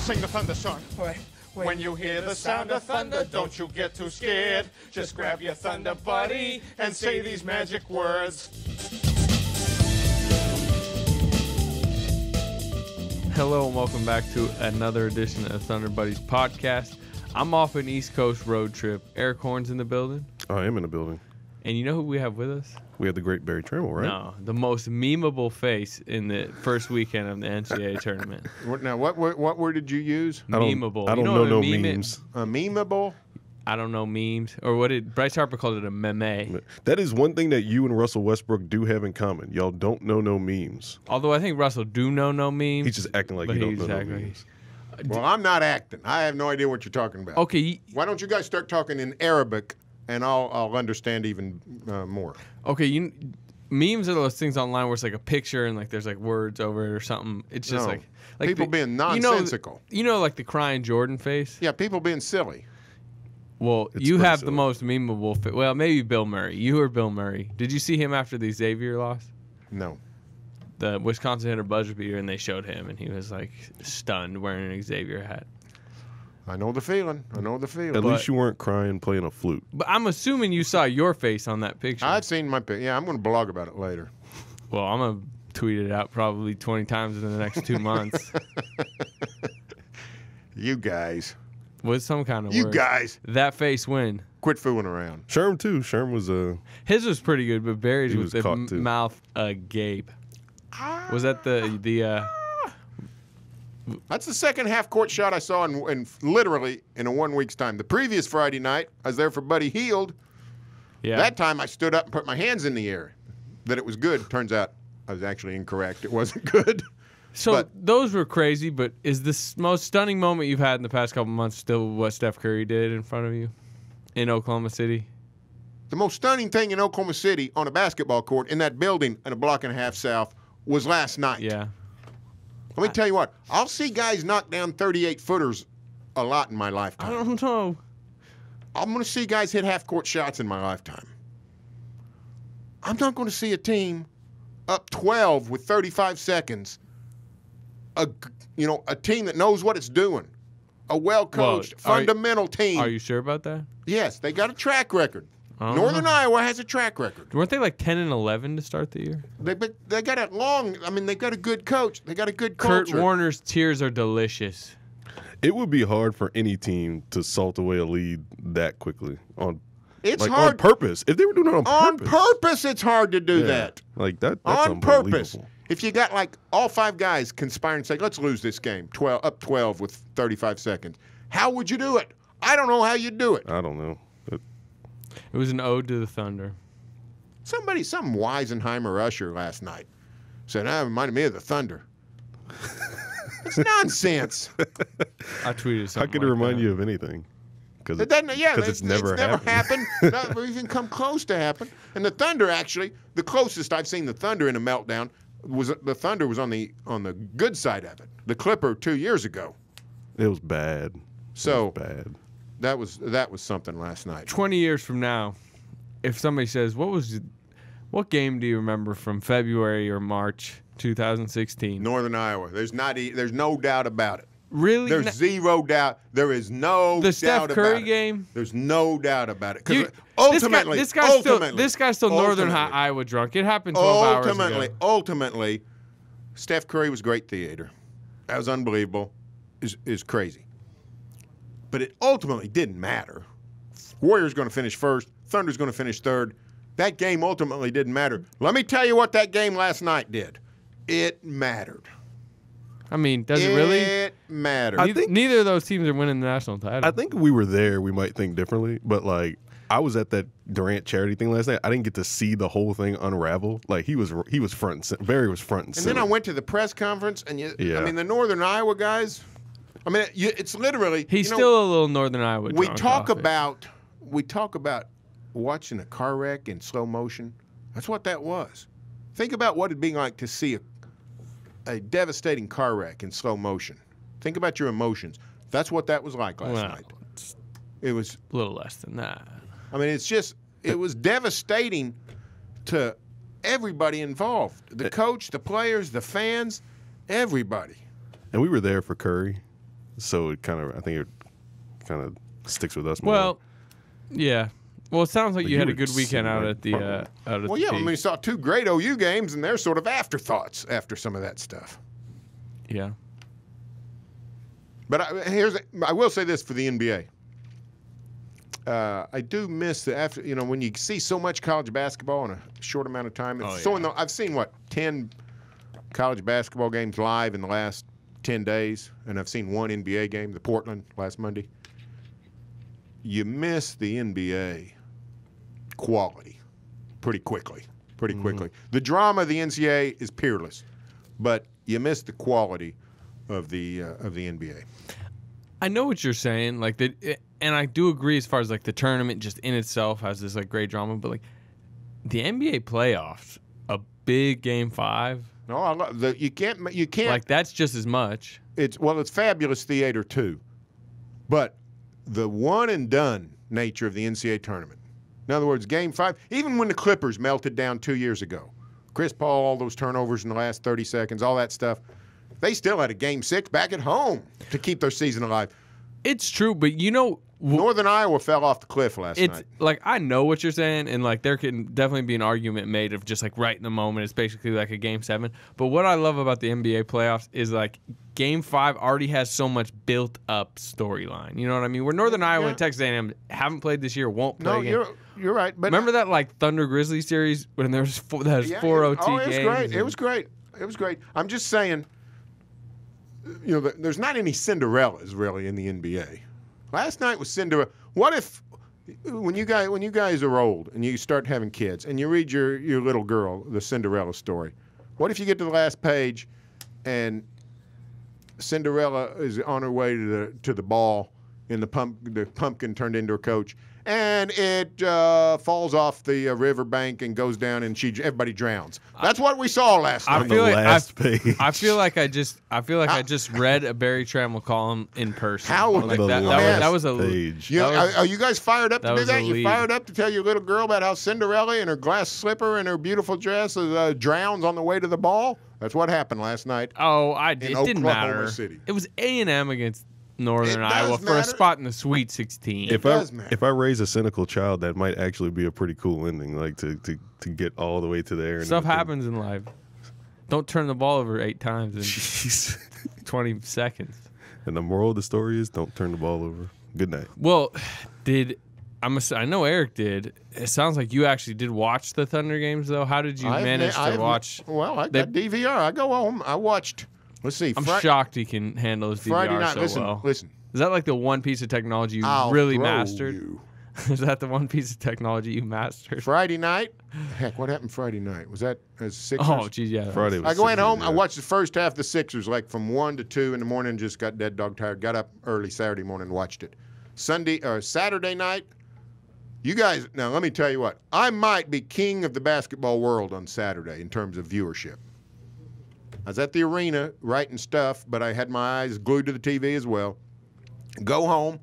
sing the thunder song. Wait. When you hear the sound of thunder, don't you get too scared. Just grab your thunder buddy and say these magic words. Hello and welcome back to another edition of Thunder Buddies podcast. I'm off an East Coast road trip. Eric Horn's in the building. I am in the building. And you know who we have with us? We had the great Barry Trammell, right? No, the most memeable face in the first weekend of the NCAA tournament. Now, what word did you use? Memeable. I don't You know what no a meme is? memes. A memeable? I don't know memes. Or what did Bryce Harper called it, a meme. That is one thing that you and Russell Westbrook do have in common. Y'all don't know no memes. Although I think Russell do know no memes. He's just acting like but he don't he's know no acting like memes. Well, I'm not acting. I have no idea what you're talking about. Okay, Why don't you guys start talking in Arabic, and I'll understand even more. okay. Memes are those things online where it's like a picture and like there's like words over it or something. It's just No. like People being nonsensical. You know, like the crying Jordan face. Yeah, people being silly. Well, It's you pretty have the silly. most memeable face. Well, maybe Bill Murray. You or Bill Murray. Did you see him after the Xavier loss? No. The Wisconsin hit a buzzer beater and they showed him and he was like stunned wearing an Xavier hat. I know the feeling. I know the feeling. At least you weren't crying playing a flute. But I'm assuming you saw your face on that picture. I've seen my pic. Yeah, I'm going to blog about it later. Well, I'm going to tweet it out probably 20 times in the next 2 months You guys. with some kind of You word. guys. That face win. Quit fooling around. Sherm, too. Sherm was His was pretty good, but Barry's He with was the caught, too. mouth agape. Was that the That's the second half-court shot I saw in literally in a 1 week's time. The previous Friday night, I was there for Buddy Hield. yeah? That time I stood up and put my hands in the air. That it was good. Turns out I was actually incorrect. It wasn't good. So but- those were crazy, but is the most stunning moment you've had in the past couple months still what Steph Curry did in front of you in Oklahoma City? The most stunning thing in Oklahoma City on a basketball court in that building and a block and a half south was last night. Yeah. Let me tell you what. I'll see guys knock down 38-footers a lot in my I lifetime. don't know. I'm going to see guys hit half-court shots in my lifetime. I'm not going to see a team up 12 with 35 seconds. A team that knows what it's doing. A well-coached, Well, fundamental team. Are you sure about that? Yes, they got a track record. Uh-huh. Northern Iowa has a track record. Weren't they like 10 and 11 to start the year? They got a they got a good coach. They got a good Kurt culture. Warner's tears are delicious. it would be hard for any team to salt away a lead that quickly on It's on hard. purpose. If they were doing it On purpose. purpose, it's hard to do Yeah. that. Like that's On purpose. unbelievable. If you got like all five guys conspiring and say, let's lose this game, 12 with 35 seconds, how would you do it? I don't know how you'd do it. I don't know. It was an ode to the Thunder. Some Weisenheimer usher last night said, it reminded me of the Thunder. It's nonsense. I tweeted something. How could it remind you of anything? Because It doesn't. Yeah, it's never happened. Not even come close to happen. And the Thunder, actually, the closest I've seen the Thunder in a meltdown was the Thunder was on the good side of it. The Clipper 2 years ago. It was bad. So It was bad. that was something last night. 20 years from now, if somebody says, what game do you remember from February or March 2016? Northern Iowa. There's no doubt about it. Really? There's zero doubt. There is no The doubt Steph about Curry it. game? There's no doubt about it. You- Because ultimately, this guy's still Northern Iowa drunk. It happened 12 hours ago. Ultimately, Steph Curry was great theater. That was unbelievable. Is crazy. But it ultimately didn't matter. Warriors going to finish first. Thunder's going to finish third. That game ultimately didn't matter. Let me tell you what that game last night did. It mattered. I mean, does it really? It mattered. Neither of those teams are winning the national title. I think if we were there, we might think differently. But like, I was at that Durant charity thing last night. I didn't get to see the whole thing unravel. Like he was front and center. Barry was front and And center. then I went to the press conference, and Yeah. the Northern Iowa guys. I mean, it's literally. He's still a little Northern Iowa drunk. We talk off it. about watching a car wreck in slow motion. That's what that was. Think about what it'd be like to see a devastating car wreck in slow motion. Think about your emotions. That's what that was like last Well, night. It was. a little less than that. I mean, it was devastating to everybody involved. The coach, the players, the fans, everybody. And we were there for Curry. so I think it kind of sticks with us more. Well, yeah. Well, it sounds like But you you had a were good weekend out at the Well, yeah, I mean, we saw 2 great OU games, and they're sort of afterthoughts after some of that stuff. Yeah. But I will say this for the NBA. I do miss when you see so much college basketball in a short amount of time. I've seen 10 college basketball games live in the last 10 days, and I've seen 1 NBA game, the Portland last Monday. You miss the NBA quality pretty quickly. The drama of the NCAA is peerless, but you miss the quality of the NBA. I know what you're saying, and I do agree as far as the tournament just in itself has this great drama, but the NBA playoffs, a big Game 5. No, I love you can't that's just as much. It's fabulous theater too, but the one and done nature of the NCAA tournament. In other words, Game 5, even when the Clippers melted down 2 years ago, Chris Paul, all those turnovers in the last 30 seconds, all that stuff, they still had a Game 6 back at home to keep their season alive. It's true, but Northern Iowa fell off the cliff last night. I know what you're saying, and there can definitely be an argument made of just right in the moment. It's basically like a Game 7. But what I love about the NBA playoffs is Game 5 already has so much built up storyline. You know what I mean? Where Northern Iowa and Texas A&M haven't played this year, won't play again. You're right. But remember that Thunder Grizzlies series when there was 4 OT games? It was great. It was great. I'm just saying, there's not any Cinderellas really in the NBA. Last night was Cinderella. What if, when you guys are old and you start having kids and you read your little girl the Cinderella story, what if you get to the last page and Cinderella is on her way to the ball and the pumpkin turned into a coach, and it falls off the riverbank and goes down, and everybody drowns. That's what we saw last night. I feel like I just read a Barry Trammell column in person. That was a page. Are you guys fired up to do that? You fired up to tell your little girl about how Cinderella in her glass slipper and her beautiful dress drowns on the way to the ball? That's what happened last night. Oh, it didn't matter. City. It was A&M against Northern Iowa for a spot in the Sweet 16. If I raise a cynical child, that might actually be a pretty cool ending, to get all the way to there. Stuff happens in life. Don't turn the ball over 8 times in 20 seconds. And the moral of the story is, don't turn the ball over. Good night. Well, I know Eric did. It sounds like you actually did watch the Thunder games, though. How did you manage to watch? Well, I got DVR. I go home. I watched. Let's see. I'm shocked he can handle his DVR Friday night. well. Listen. Is that the one piece of technology you really mastered? Is that the one piece of technology you mastered? Friday night? Heck, what happened Friday night? Was that as Sixers? Oh, geez, yeah. Friday was I went home. Yeah. I watched the first half of the Sixers, from 1 to 2 in the morning. Just got dead dog tired. Got up early Saturday morning and watched it. Saturday night. You guys, now let me tell you what. I might be king of the basketball world on Saturday in terms of viewership. I was at the arena writing stuff, but I had my eyes glued to the TV as well. Go home,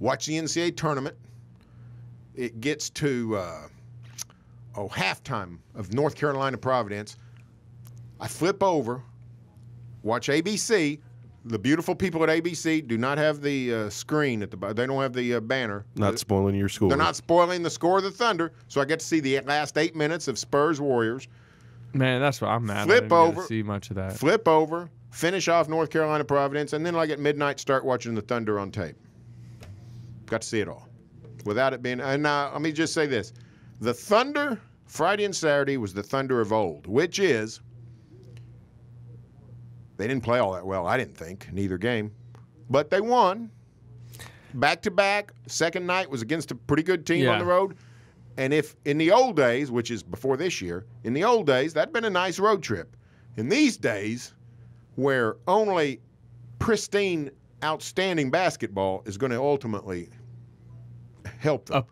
watch the NCAA tournament. It gets to halftime of North Carolina Providence. I flip over, watch ABC. The beautiful people at ABC do not have the screen at the bottom. They don't have the banner. Not spoiling your score. They're not spoiling the score of the Thunder, so I get to see the last 8 minutes of Spurs Warriors. Man, that's what I'm mad. I didn't get to see much of that. Flip over, finish off North Carolina Providence, and then at midnight start watching the Thunder on tape. Got to see it all. Without it being, and now let me just say this. The Thunder, Friday and Saturday, was the Thunder of old, which is, they didn't play all that well, I didn't think, in either game. But they won. Back-to-back, second night was against a pretty good team on the road. And if in the old days, which is before this year, in the old days, that'd been a nice road trip. In these days, where only pristine, outstanding basketball is going to ultimately help them.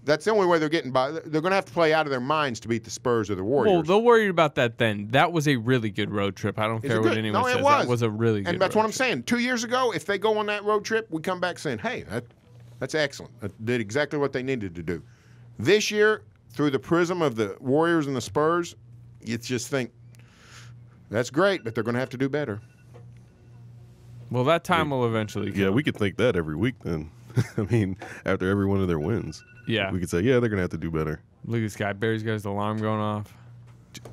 That's the only way they're getting by. They're going to have to play out of their minds to beat the Spurs or the Warriors. Well, they're worried about that then. That was a really good road trip. I don't care what anyone says. That was a really good And that's road what I'm saying. 2 years ago, if they go on that road trip, we come back saying, hey, that's excellent. That did exactly what they needed to do. This year, through the prism of the Warriors and the Spurs, you just think, that's great, but they're going to have to do better. Well, that time will eventually come. Yeah, we could think that every week then. I mean, after every one of their wins. Yeah. We could say, yeah, they're going to have to do better. Look at this guy. Barry's got his alarm going off.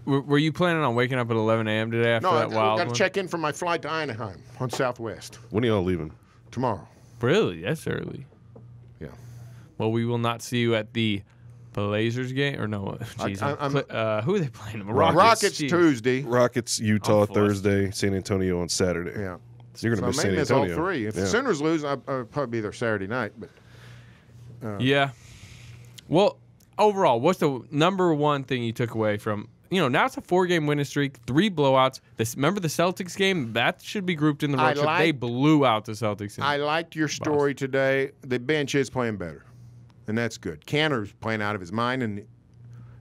Were you planning on waking up at 11 a.m. today after No, that wild I've got one? to check in for my flight to Anaheim on Southwest When are y'all leaving? tomorrow. Really? That's early. Yeah. Well, we will not see you at the Blazers game. Or no, geez, I'm- who are they playing? The Rockets Jeez. Tuesday. Rockets, Utah I'm flushed. Thursday, San Antonio on Saturday. Yeah. So you're going to So I miss may San miss Antonio. all three. If yeah. the Sooners lose, I'll probably be there Saturday night. But Yeah. Well, overall, what's the number one thing you took away from? Now it's a 4-game winning streak, 3 blowouts. Remember the Celtics game? That should be grouped in the road trip. They blew out the Celtics. I liked your story today. The bench is playing better, and that's good. Canner's playing out of his mind, and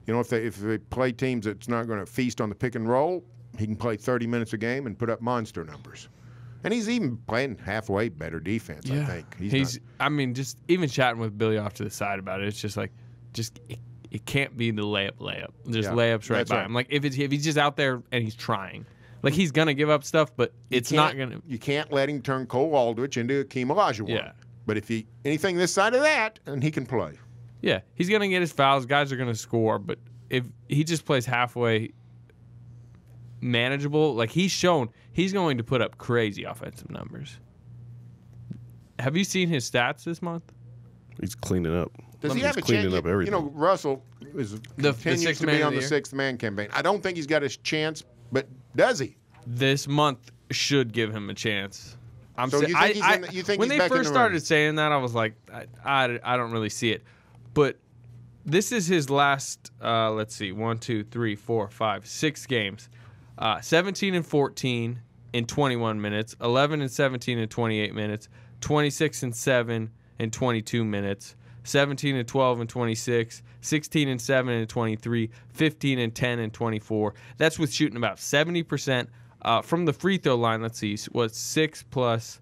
if they play teams that's not going to feast on the pick and roll, he can play 30 minutes a game and put up monster numbers. And he's even playing halfway better defense, I think. He's just even chatting with Billy off to the side about it. It's just like, it can't be the layup. Just Yeah, layups right that's by right. him. Like if he's just out there and he's trying, like he's gonna give up stuff, but it's not gonna. You can't let him turn Cole Aldrich into Akeem Olajuwon. Yeah. But if anything this side of that, and he can play. Yeah, he's gonna get his fouls. Guys are gonna score, but if he just plays halfway manageable, like he's shown, he's going to put up crazy offensive numbers. Have you seen his stats this month? He's cleaning up. Does he He's have a cleaning chance? up everything. Russell continues sixth to man be of on the the year? sixth man campaign. I don't think he's got a chance, but does he? This month should give him a chance. So you think you think when he's they back in first the started running? saying that, I was like, I don't really see it. But this is his last, let's see, 1, 2, 3, 4, 5, 6 games. 17 and 14 in 21 minutes, 11 and 17 in 28 minutes, 26 and 7 in 22 minutes, 17 and 12 and 26, 16 and 7 and 23, 15 and 10 and 24. That's with shooting about 70%. From the free throw line, let's see, 6 plus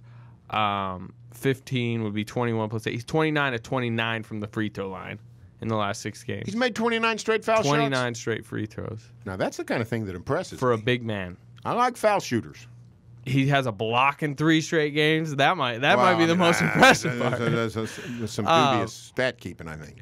15 would be 21 plus 8. He's 29 to 29 from the free throw line in the last 6 games. He's made 29 straight foul 29 shots. straight free throws Now that's the kind of thing that impresses for a me. big man. I like foul shooters. He has a block in 3 straight games. That might be the most impressive part. There's some dubious stat keeping, I think.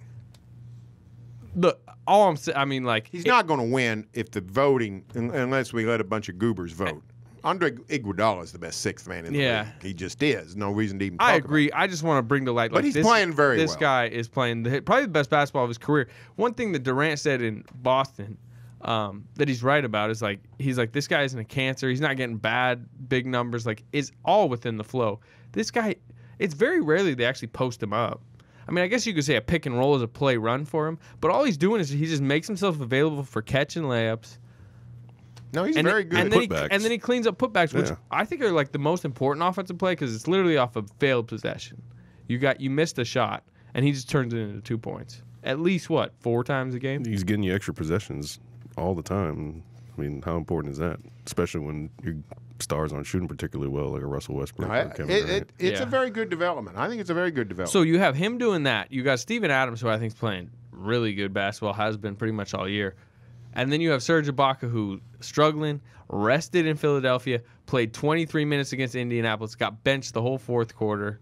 Look, all I'm saying, I mean, like He's not going to win if the voting, unless we let a bunch of goobers vote. Andre Iguodala is the best sixth man in the Yeah. league. He just is. No reason to even talk I about agree. it. I just want to bring to light. But like, he's playing very This well. guy is playing probably the best basketball of his career. One thing that Durant said in Boston that he's right about is like he's like, this guy isn't a cancer. He's not getting bad big numbers. Like, it's all within the flow. This guy, it's very rarely they actually post him up. I mean, I guess you could say a pick and roll is a play run for him, but all he's doing is he just makes himself available for catch and layups. No, he's And very then, good. and, then he, Putbacks. and then he cleans up putbacks, which Yeah. I think are like the most important offensive play because it's literally off a failed possession. You missed a shot, and he just turns it into 2 points. At least 4 times a game? He's getting you extra possessions all the time. I mean, how important is that? Especially when your stars aren't shooting particularly well, like a Russell Westbrook. or Kevin Durant. It's Yeah. a very good development. I think it's a very good development. So you have him doing that. You got Steven Adams, who I think is playing really good basketball, has been pretty much all year. And then you have Serge Ibaka, who struggling, rested in Philadelphia, played 23 minutes against Indianapolis, got benched the whole fourth quarter.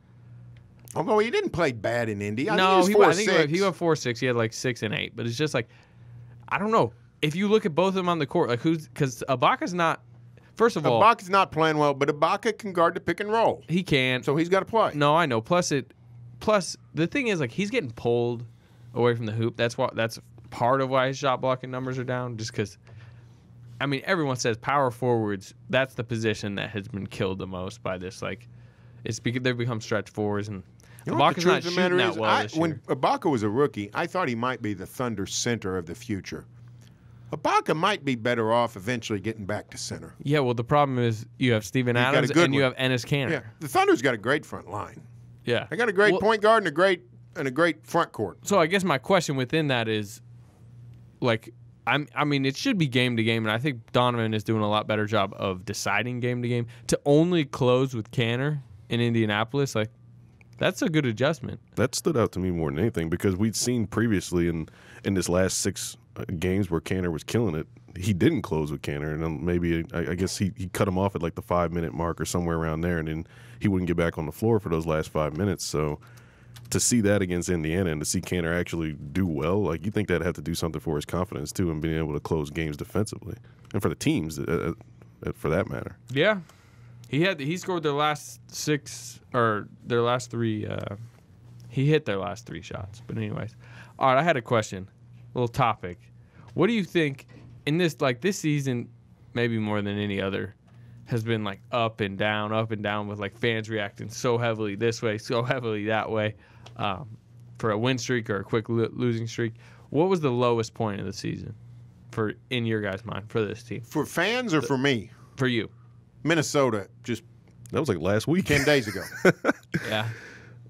Although he didn't play bad in Indy. I No, think I think he he was went 4-6. He had like 6 and 8, but it's just like, I don't know. If you look at both of them on the court, like because Ibaka's not. First of all, Ibaka's not playing well, but Ibaka can guard the pick and roll, he can. so he's got to play. No, I know. Plus the thing is, like, he's getting pulled away from the hoop. That's part of why his shot blocking numbers are down. Just because, I mean, everyone says power forwards. That's the position that has been killed the most by this. Like, they've become stretch forwards, and You know what the Ibaka's truth not of the shooting matter that is? well this year. When Ibaka was a rookie, I thought he might be the Thunder center of the future. Ibaka might be better off eventually getting back to center. Yeah, well, the problem is you have Steven got a Adams good and you one. have Ennis Canner. Yeah, the Thunder's got a great front line. Yeah. They got a great Well, point guard and a great front court. So I guess my question within that is, like, I mean, it should be game to game, and I think Donovan is doing a lot better job of deciding game to game. To only close with Canner in Indianapolis, like, That's a good adjustment. That stood out to me more than anything because we'd seen previously in this last 6 games where Kanter was killing it, he didn't close with Kanter, and then maybe I guess he cut him off at like the 5-minute mark or somewhere around there, and then he wouldn't get back on the floor for those last 5 minutes. So to see that against Indiana and to see Kanter actually do well, like you think that'd have to do something for his confidence too, and being able to close games defensively, and for the teams for that matter. Yeah, he scored their last 6 or their last 3. He hit their last 3 shots. But anyways, all right. I had a question, a little topic. What do you think in this season, maybe more than any other, has been like up and down with like fans reacting so heavily this way, so heavily that way, for a win streak or a quick losing streak? What was the lowest point of the season, in your guys' mind, for this team? For fans or for me? For you. Minnesota, just That was like last week. 10 days ago. Yeah.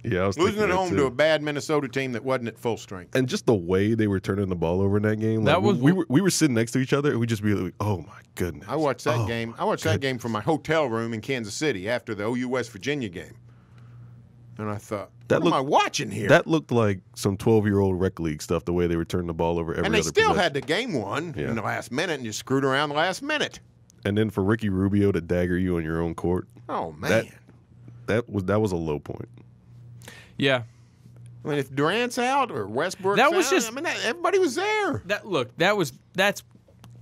Yeah, I was Losing thinking at that home too. to a bad Minnesota team that wasn't at full strength. And just the way they were turning the ball over in that game. That was- we were sitting next to each other and we'd just be like, oh my goodness. I watched that Oh, game. I watched that game from my hotel room in Kansas City after the OU West Virginia game. And I thought, That what am I looked- watching here? That looked like some 12-year-old rec league stuff, the way they were turning the ball over every and they other still possession. had the game won Yeah. in the last minute and just screwed around the last minute. And then for Ricky Rubio to dagger you on your own court, Oh, man. that was a low point. Yeah. I mean, if Durant's out or Westbrook's That was out, just- I mean, everybody was there. That's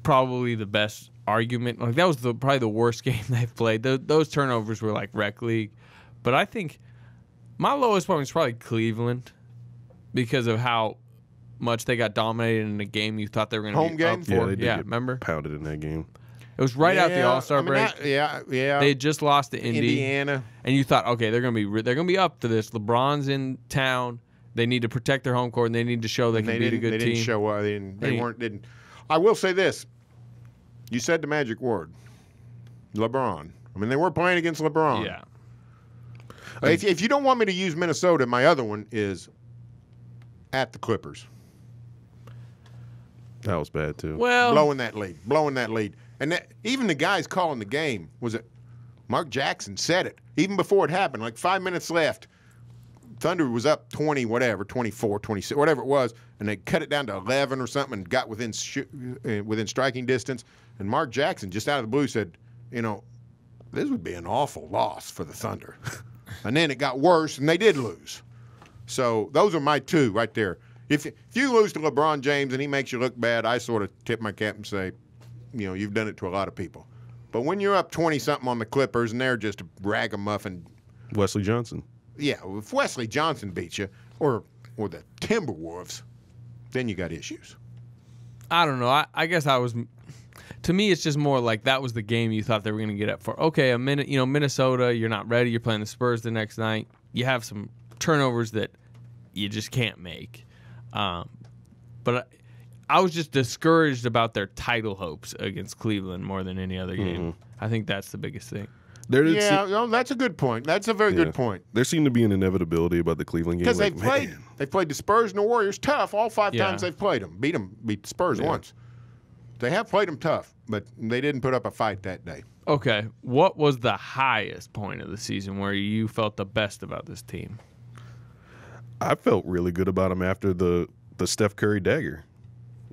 probably the best argument. Like that was probably the worst game they've played. Those turnovers were like rec league, but I think my lowest point was probably Cleveland because of how much they got dominated in a game you thought they were going to Home be game? up Yeah, for. they did Yeah, get remember? pounded in that game. It was right out the Yeah, All-Star I mean, break. yeah. They had just lost to Indiana. and you thought, okay, they're going to be up to this. LeBron's in town. They need to protect their home court, and they need to show they can beat a good They team. didn't show up. Didn't. I will say this. You said the magic word. LeBron. I mean, they were playing against LeBron. Yeah. If you don't want me to use Minnesota, my other one is at the Clippers. That was bad too. Well, Blowing that lead. And even the guys calling the game, was it Mark Jackson said it, even before it happened, like 5 minutes left. Thunder was up 20, whatever, 24, 26, whatever it was, and they cut it down to 11 or something and got within striking distance. And Mark Jackson, just out of the blue, said, this would be an awful loss for the Thunder. And then it got worse, and they did lose. So those are my two right there. If you lose to LeBron James and he makes you look bad, I sort of tip my cap and say, you've done it to a lot of people. But when you're up 20-something on the Clippers and they're just a ragamuffin, Wesley Johnson. yeah, if Wesley Johnson beats you or the Timberwolves, then you got issues. I don't know. I guess I was. To me, it's just more like that was the game you thought they were going to get up for. Okay, a minute. Minnesota, you're not ready. You're playing the Spurs the next night. You have some turnovers that you just can't make. But I was just discouraged about their title hopes against Cleveland more than any other game. I think that's the biggest thing. That's a good point. That's a very good point. There seemed to be an inevitability about the Cleveland game. Because like, they've played the Spurs and the Warriors tough all 5 Yeah. times they've played them. Beat the Spurs once. They have played them tough, but they didn't put up a fight that day. Okay, what was the highest point of the season where you felt the best about this team? I felt really good about them after the Steph Curry dagger.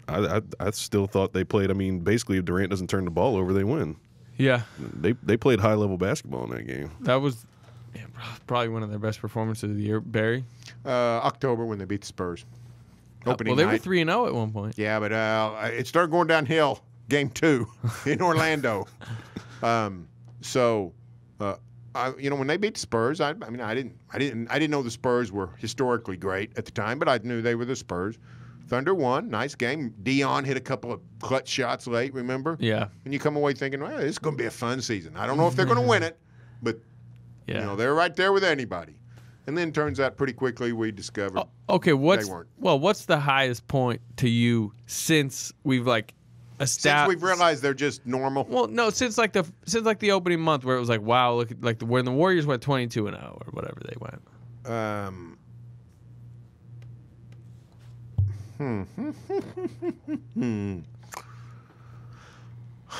I still thought they played. I mean, basically, if Durant doesn't turn the ball over, they win. Yeah, They played high level basketball in that game. that was probably one of their best performances of the year. Barry? October when they beat the Spurs. Opening Well, they were night. 3-0 at one point. Yeah, but it started going downhill. Game 2 in Orlando. When they beat the Spurs, I didn't know the Spurs were historically great at the time, but I knew they were the Spurs. Thunder won, nice game. Dion hit a couple of clutch shots late. Remember? Yeah, And you come away thinking, well, this is going to be a fun season. I don't know if they're going to win it, but yeah. they're right there with anybody. And then turns out pretty quickly we discovered. Okay, what's weren't. the highest point to you since we've Since established? we've realized they're just normal. Well, no, since the opening month where it was like, wow, look at when the Warriors went 22-0 or whatever they went.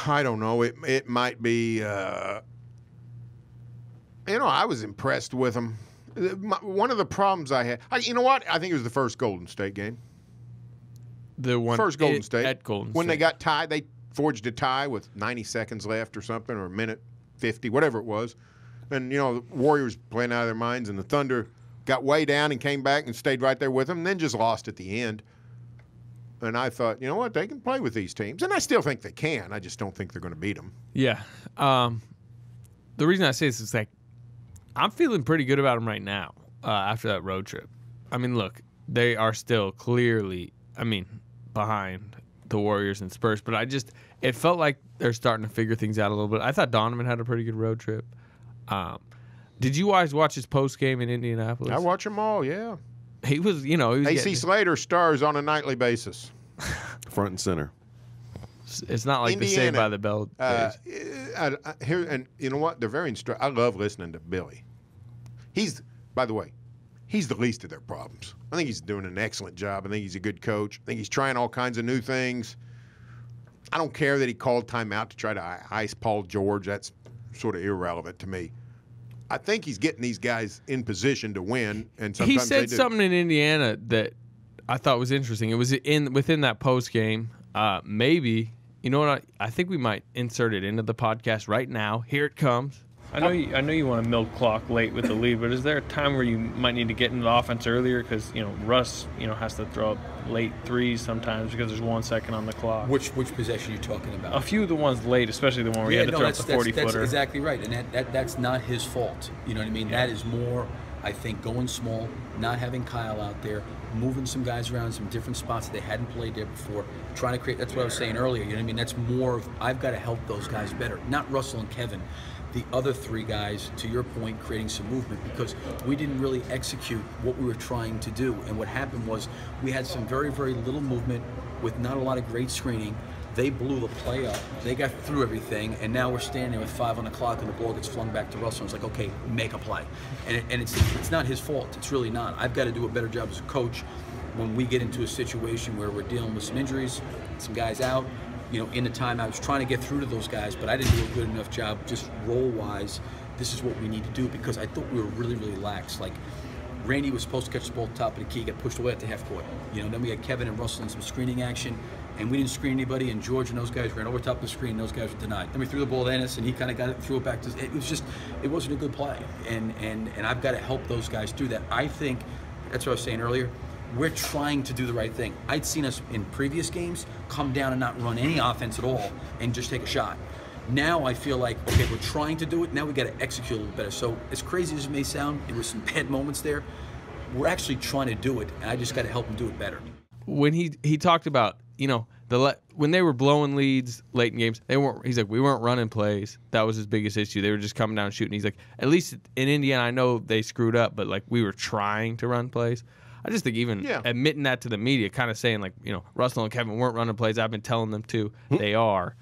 I don't know. It might be. I was impressed with them. One of the problems I had, you know what? I think it was the first Golden State game. The one First Golden State. at Golden When State. they got tied, they forged a tie with 90 seconds left or something, or a minute 50, whatever it was. And, the Warriors playing out of their minds, and the Thunder got way down and came back and stayed right there with them, and then just lost at the end. And I thought, you know what? They can play with these teams. And I still think they can. I just don't think they're going to beat them. Yeah. The reason I say this is like I'm feeling pretty good about them right now after that road trip. I mean, look, they are still clearly, behind the Warriors and Spurs, but it felt like they're starting to figure things out a little bit. I thought Donovan had a pretty good road trip. Did you guys watch his post game in Indianapolis? I watch them all, yeah. He was, he was AC Slater stars on a nightly basis. Front and center. It's not like the Saved by the Bell days. Here, and you know what? They're very I love listening to Billy. By the way, he's the least of their problems. I think he's doing an excellent job. I think he's a good coach. I think he's trying all kinds of new things. I don't care that he called timeout to try to ice Paul George. That's sort of irrelevant to me. I think he's getting these guys in position to win, and sometimes he said they do. something in Indiana that I thought was interesting. It was within that post game. Maybe, you know what? I think we might insert it into the podcast right now. Here it comes. I know you want to milk clock late with the lead, but is there a time where you might need to get into the offense earlier because Russ has to throw up late threes sometimes because there's 1 second on the clock. Which possession are you talking about? A few of the ones late, especially the one where you had to throw up the 40-footer. That's exactly right, and that's not his fault. You know what I mean? Yeah. That is more, I think, going small, not having Kyle out there, moving some guys around in some different spots that they hadn't played there before, trying to create. That's what I was saying earlier. You know what I mean? That's more of I've got to help those guys better, not Russell and Kevin. The other three guys, to your point, creating some movement because we didn't really execute what we were trying to do. And what happened was we had some very, very little movement with not a lot of great screening. They blew the play up. They got through everything, and now we're standing there with 5 on the clock, and the ball gets flung back to Russell. And it's like, okay, make a play. And it's not his fault. It's really not. I've got to do a better job as a coach when we get into a situation where we're dealing with some injuries, some guys out. In the time I was trying to get through to those guys, but I didn't do a good enough job just role-wise. This is what we need to do because I thought we were really, really lax. Like, Randy was supposed to catch the ball at the top of the key, got pushed away at the half court. Then we had Kevin and Russell in some screening action, and we didn't screen anybody, and George and those guys ran over top of the screen, and those guys were denied. Then we threw the ball to Ennis, and he kind of got it, threw it back to it wasn't a good play. And I've got to help those guys do that. I think, that's what I was saying earlier, we're trying to do the right thing. I'd seen us in previous games come down and not run any offense at all and just take a shot. Now I feel like, okay, we're trying to do it. Now we got to execute a little better. So as crazy as it may sound, there were some bad moments there. We're actually trying to do it, and I just got to help them do it better. When he talked about, when they were blowing leads late in games, he's like, we weren't running plays. That was his biggest issue. They were just coming down and shooting. He's like, at least in Indiana, I know they screwed up, but like we were trying to run plays. I just think even admitting that to the media, kind of saying like, Russell and Kevin weren't running plays. I've been telling them to. They are.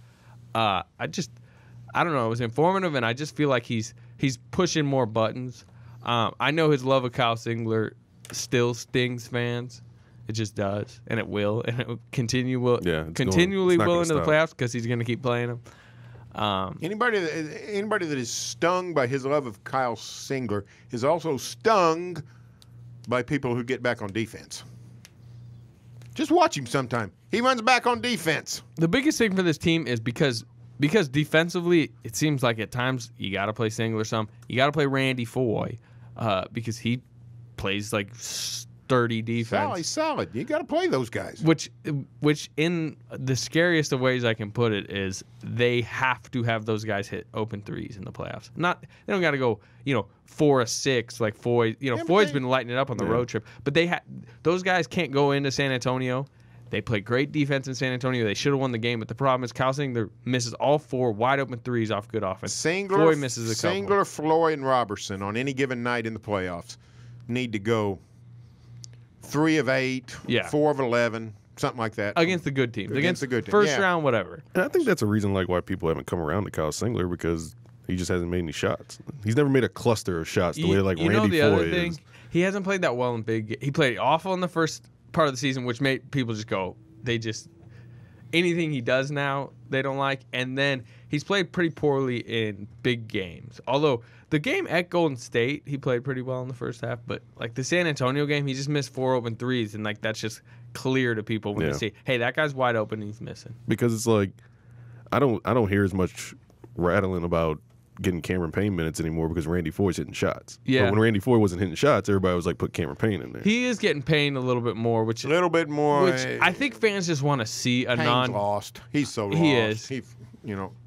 I don't know. It was informative, and I just feel like he's pushing more buttons. I know his love of Kyle Singler still stings fans. It just does, and it will, and it will continually will into the playoffs because he's going to keep playing them. Anybody that is stung by his love of Kyle Singler is also stung by people who get back on defense. Just watch him sometime. He runs back on defense. The biggest thing for this team is because defensively, it seems like at times you got to play Singler some. You got to play Randy Foye because he plays like sturdy defense. He's solid. You got to play those guys. Which in the scariest of ways I can put it is they have to have those guys hit open threes in the playoffs. They don't got to go 4-6 like Foye. Foye's been lighting it up on the road trip, but those guys can't go into San Antonio. They play great defense in San Antonio. They should have won the game, but the problem is Kyle Singler misses all 4 wide open threes off good offense. Foye misses a couple. Singler, Floyd, and Robertson on any given night in the playoffs need to go 3 of 8, 4 of 11, something like that. Against the good teams. Against the good team. First round, whatever. And I think that's a reason why people haven't come around to Kyle Singler because he just hasn't made any shots. He's never made a cluster of shots the way Randy Foye other thing, is. He hasn't played that well in big. He played awful in the first part of the season, which made people just go, anything he does now, they don't like. And then he's played pretty poorly in big games. Although The game at Golden State, he played pretty well in the first half, but like the San Antonio game, he just missed 4 open threes, and like that's just clear to people when Yeah. they see, hey, that guy's wide open, and he's missing. Because it's like I don't hear as much rattling about getting Cameron Payne minutes anymore because Randy Foy's hitting shots. Yeah. But when Randy Foy wasn't hitting shots, everybody was like, put Cameron Payne in there. He is getting paid a little bit more, which A little bit more. I think fans just want to see a Payne's lost. He's so lost. He is. He,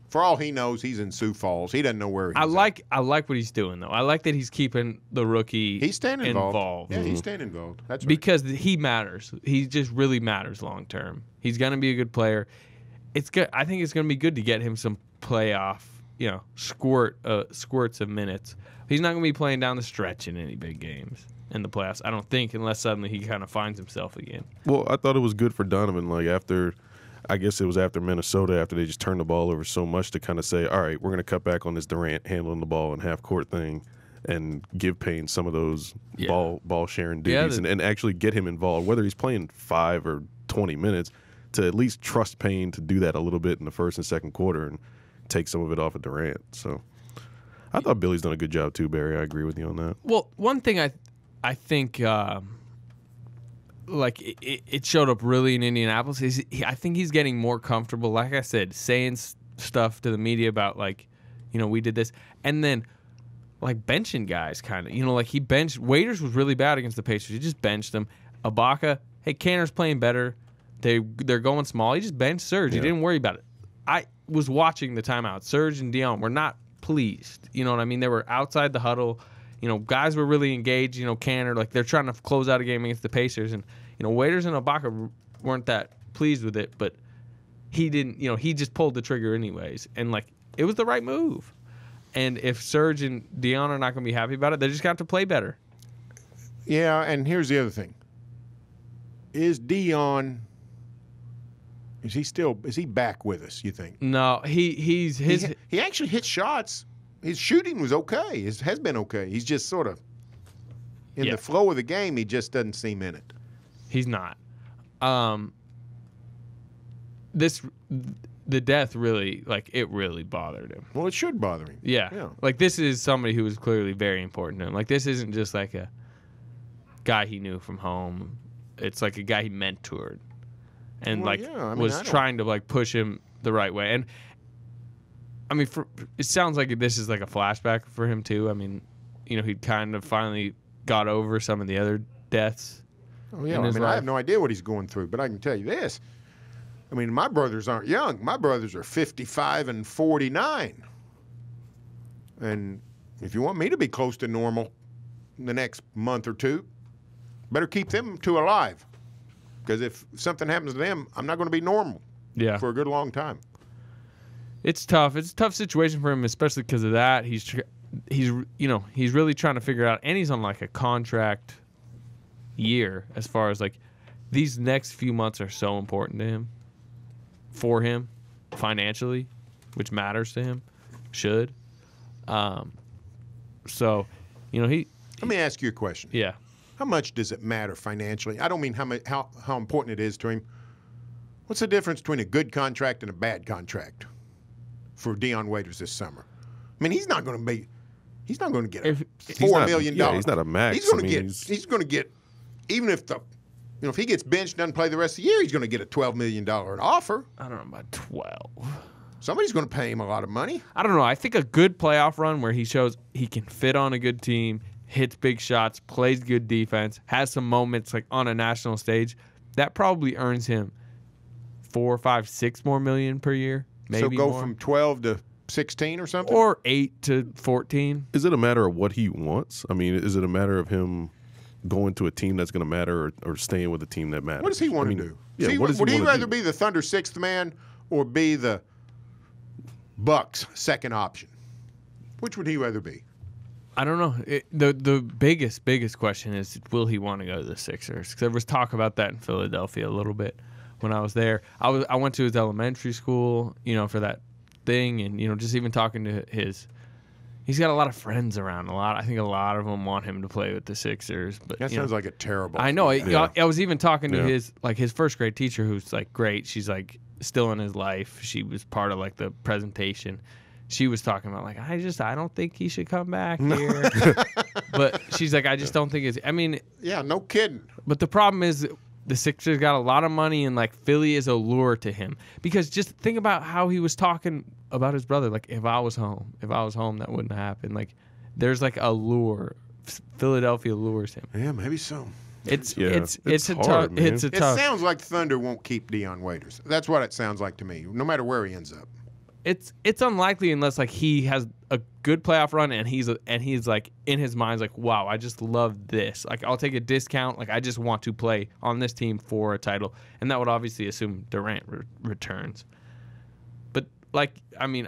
for all he knows, he's in Sioux Falls. He doesn't know where he's I at. like what he's doing though. I like that he's keeping the rookie He's staying involved. involved. Yeah, he's staying involved. That's right. Because he matters. He just really matters long term. He's gonna be a good player. It's good. I think it's gonna be good to get him some playoff, squirts of minutes. He's not gonna be playing down the stretch in any big games in the playoffs. I don't think, unless suddenly he kind of finds himself again. Well, I thought it was good for Donovan. Like I guess it was after Minnesota, after they just turned the ball over so much to kind of say, all right, we're going to cut back on this Durant handling the ball in half court thing and give Payne some of those ball sharing duties and actually get him involved, whether he's playing 5 or 20 minutes, to at least trust Payne to do that a little bit in the first and second quarter and take some of it off of Durant. So I thought Billy's done a good job too, Barry. I agree with you on that. Well, one thing I think like it showed up really in Indianapolis is I think he's getting more comfortable, like I said, saying stuff to the media about like, we did this, and then like benching guys kind of, like he benched Waiters was really bad against the Pacers. He just benched them. Ibaka, hey, Kanter's playing better. They're going small. He just benched Serge. He didn't worry about it. I was watching the timeout. Serge and Dion were not pleased. You know what I mean? They were outside the huddle. Guys were really engaged. Kanter, like they're trying to close out a game against the Pacers, and Waiters and Ibaka weren't that pleased with it. But he didn't. He just pulled the trigger anyways, and like it was the right move. And if Serge and Dion are not going to be happy about it, they just got to play better. Yeah, and here's the other thing: is Dion? Is he back with us? You think? No, he actually hit shots. His shooting was okay. It has been okay. He's just sort of in the flow of the game. He just doesn't seem in it. He's not. The death really, like, it really bothered him. Well, it should bother him. Yeah. Like, this is somebody who was clearly very important to him. Like, this isn't just like a guy he knew from home. It's like a guy he mentored and was trying to like push him the right way. And I mean, it sounds like this is like a flashback for him too. I mean, he'd kind of finally got over some of the other deaths. Oh yeah, I have no idea what he's going through, but I can tell you this. I mean, my brothers aren't young. My brothers are 55 and 49. And if you want me to be close to normal in the next month or two, better keep them two alive. Because if something happens to them, I'm not going to be normal for a good long time. It's tough. It's a tough situation for him, especially because of that. He's really trying to figure out, and he's on like a contract year as far as like these next few months are so important to him, for him, financially, which matters to him, should. So, Let me ask you a question. Yeah. How much does it matter financially? I don't mean how important it is to him. What's the difference between a good contract and a bad contract for Dion Waiters this summer? I mean, he's not going to get $4 million. Yeah, he's not a max. He's going to get, even if if he gets benched, doesn't play the rest of the year, he's going to get a $12 million offer. I don't know about 12. Somebody's going to pay him a lot of money. I don't know. I think a good playoff run where he shows he can fit on a good team, hits big shots, plays good defense, has some moments like on a national stage, that probably earns him $4, $5, $6 more million per year. Maybe so go more. from 12 to 16 or something? Or 8 to 14. Is it a matter of what he wants? I mean, is it a matter of him going to a team that's going to matter or staying with a team that matters? What does he want to do? Yeah, would he rather be the Thunder sixth man or be the Bucks second option? Which would he rather be? I don't know. The biggest question is, will he want to go to the Sixers? Because there was talk about that in Philadelphia a little bit when I was there. I went to his elementary school, for that thing, and just even talking to he's got a lot of friends around. I think a lot of them want him to play with the Sixers. But that sounds like a terrible. I know. I was even talking to his first grade teacher, who's like great. She's like still in his life. She was part of like the presentation. she was talking about like, I don't think he should come back here. But she's like, I just don't think it's. I mean, Yeah, no kidding. but the problem is the Sixers got a lot of money and like Philly is a lure to him because just think about how he was talking about his brother. Like if I was home, that wouldn't happen. Like there's like a lure. Philadelphia lures him. Yeah, maybe so. It's Yeah, it's it's a hard, tough. man. It's a It tough. sounds like Thunder won't keep Dion Waiters. That's what it sounds like to me, no matter where he ends up. It's unlikely unless like he has a good playoff run and he's like in his mind's like, wow, I just love this. Like I'll take a discount. Like I just want to play on this team for a title, and that would obviously assume Durant returns. But like I mean,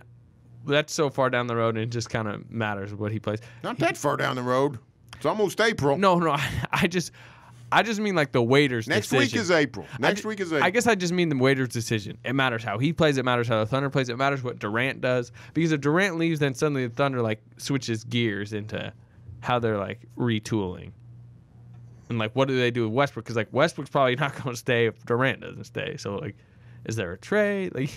that's so far down the road, and it just kind of matters what he plays. Not that far down the road. It's almost April. No, I just mean like the waiters. Next decision. week is April. Next week is April. I guess I just mean the waiters' decision. It matters how he plays. It matters how the Thunder plays. It matters what Durant does. Because if Durant leaves, then suddenly the Thunder like switches gears into how they're like retooling. And like, what do they do with Westbrook? Because like Westbrook's probably not going to stay if Durant doesn't stay. So like, is there a trade? Like,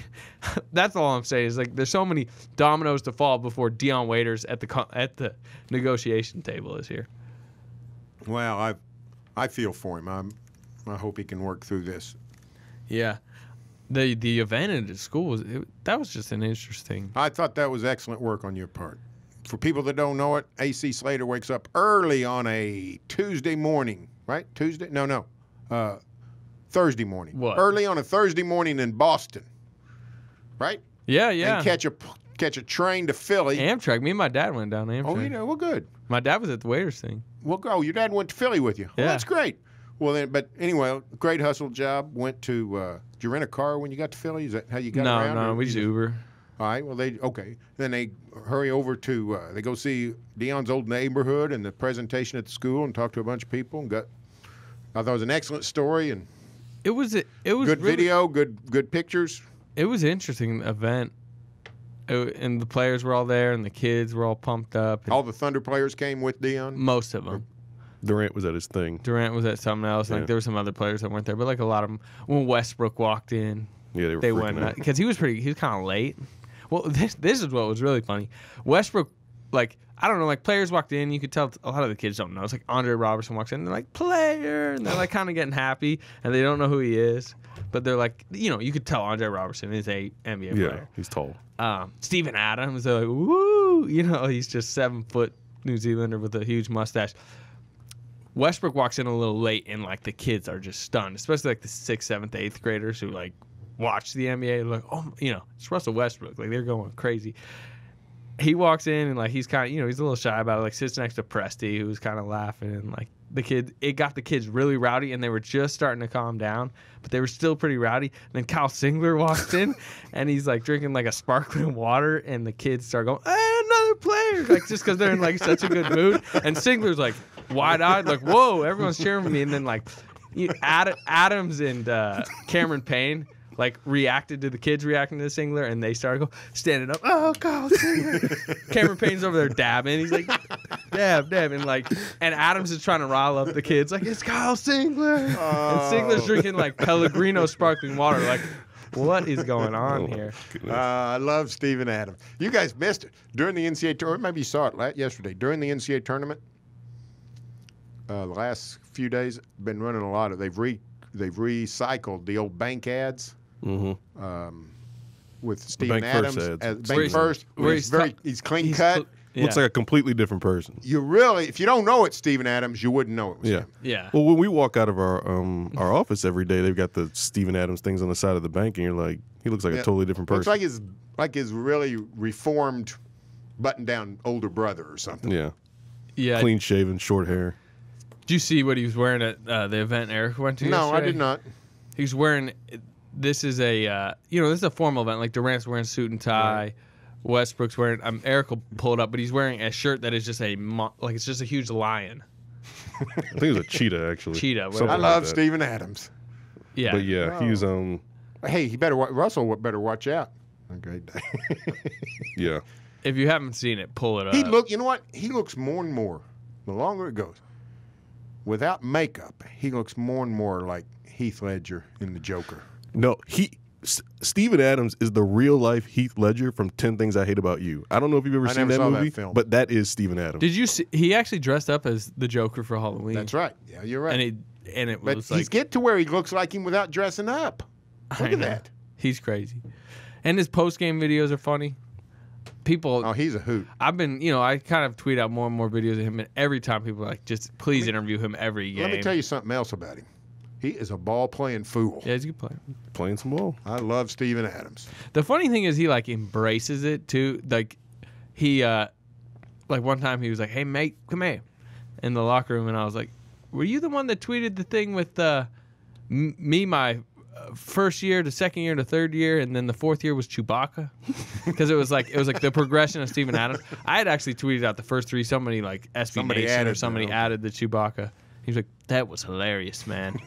that's all I'm saying. Is like, there's so many dominoes to fall before Dion Waiters at the negotiation table is here. Well, I feel for him. I hope he can work through this. Yeah. The event at the school that was just an interesting. I thought that was excellent work on your part. For people that don't know it, AC Slater wakes up early on a Tuesday morning, right? Tuesday? No. Thursday morning. What? Early on a Thursday morning in Boston, right? Yeah. And catch a train to Philly. Amtrak. Me and my dad went down Amtrak. Oh, you know, well, good. My dad was at the waiters thing. Well, go. Your dad went to Philly with you. Well, Yeah. that's great. Well, then, but anyway, great hustle job. Went to. Did you rent a car when you got to Philly? Is that how you got around? No, or we you just Uber. All right. Well, okay. Then they hurry over to. They go see Dion's old neighborhood and the presentation at the school and talk to a bunch of people and got. I thought it was an excellent story and It was good really, video, good pictures. It was an interesting event, and the players were all there, and the kids were all pumped up. And All the Thunder players came with Dion. most of them. Durant was at his thing. Durant was at something else. Yeah. Like there were some other players that weren't there, but like a lot of them. When Westbrook walked in, Yeah, they were went freaking out. because he was kind of late. Well, this is what was really funny. Westbrook, like I don't know, like players walked in, you could tell a lot of the kids don't know. It's like Andre Robertson walks in, and they're like player, and they're like kind of getting happy, and they don't know who he is, but they're like, you could tell Andre Robertson is a NBA Yeah, player. he's tall. Steven Adams, they're like, woo, he's just 7 foot New Zealander with a huge mustache. Westbrook walks in a little late, and like the kids are just stunned, especially like the 6th, 7th, 8th graders who like watch the NBA. Like, oh, it's Russell Westbrook. Like they're going crazy. He walks in and like he's kind of he's a little shy about it. Like sits next to Presti, who's kind of laughing, and like it got the kids really rowdy, and they were just starting to calm down, but they were still pretty rowdy. And then Kyle Singler walks in, and he's like drinking like a sparkling water, and the kids start going, "Hey, another player!" Like just because they're in like such a good mood. And Singler's like wide-eyed, like, "Whoa!" Everyone's cheering for me, and then like Adams and Cameron Payne like reacted to the kids reacting to the Singler, and they started standing up. Oh, Kyle Singler. Cameron Payne's over there dabbing. He's like, dab, and Adams is trying to rile up the kids, like, it's Kyle Singler. And Singler's drinking like Pellegrino sparkling water. Like, what is going on here? I love Steven Adams. You guys missed it during the NCAA tournament. Maybe you saw it yesterday during the NCAA tournament. The last few days been running a lot of. They've recycled the old bank ads. Mm-hmm. With Steven Bank First Adams ads. as Bank First. where He's clean cut. Looks like a completely different person. You really, if you don't know it's Steven Adams, you wouldn't know it was him. Yeah. Well, when we walk out of our office every day, they've got the Steven Adams things on the side of the bank, and you're like, he looks like a totally different person. Looks like his really reformed, button-down older brother or something. Yeah. Clean shaven, short hair. Did you see what he was wearing at the event Eric went to No, I yesterday? did not. He was wearing. This is a this is a formal event. Like Durant's wearing suit and tie. Right. Westbrook's wearing. Eric will pull it up, but he's wearing a shirt that is just it's just a huge lion. I think it was a cheetah actually. Cheetah. Something I like love that. Steven Adams. Yeah. But yeah, he's Hey, he better. Russell better watch out. A great day. yeah. If you haven't seen it, pull it up. You know what? He looks more and more. The longer it goes, without makeup, he looks more and more like Heath Ledger in The Joker. No, Steven Adams is the real life Heath Ledger from 10 Things I Hate About You. I don't know if you've ever seen never that saw that movie, film. but that is Steven Adams. Did you see? He actually dressed up as the Joker for Halloween. That's right. Yeah, you're right. And it but was he's like, get to where he looks like him without dressing up. Look I at know. that. He's crazy. And his post game videos are funny. People, Oh, he's a hoot. I've been, I kind of tweet out more and more videos of him, and every time people are like, just please interview him every game. Let me tell you something else about him. He is a ball-playing fool. Yeah, he's a good player. Playing some ball. I love Steven Adams. The funny thing is he like embraces it too. Like he like one time he was like, "Hey mate, come here," in the locker room, and I was like, "Were you the one that tweeted the thing with me my first year to second year to third year, and then the fourth year was Chewbacca?" Because it was like the progression of Steven Adams. I had actually tweeted out the first three. Somebody like SB Somebody Nation or added somebody that. added the Chewbacca. He was like, "That was hilarious, man."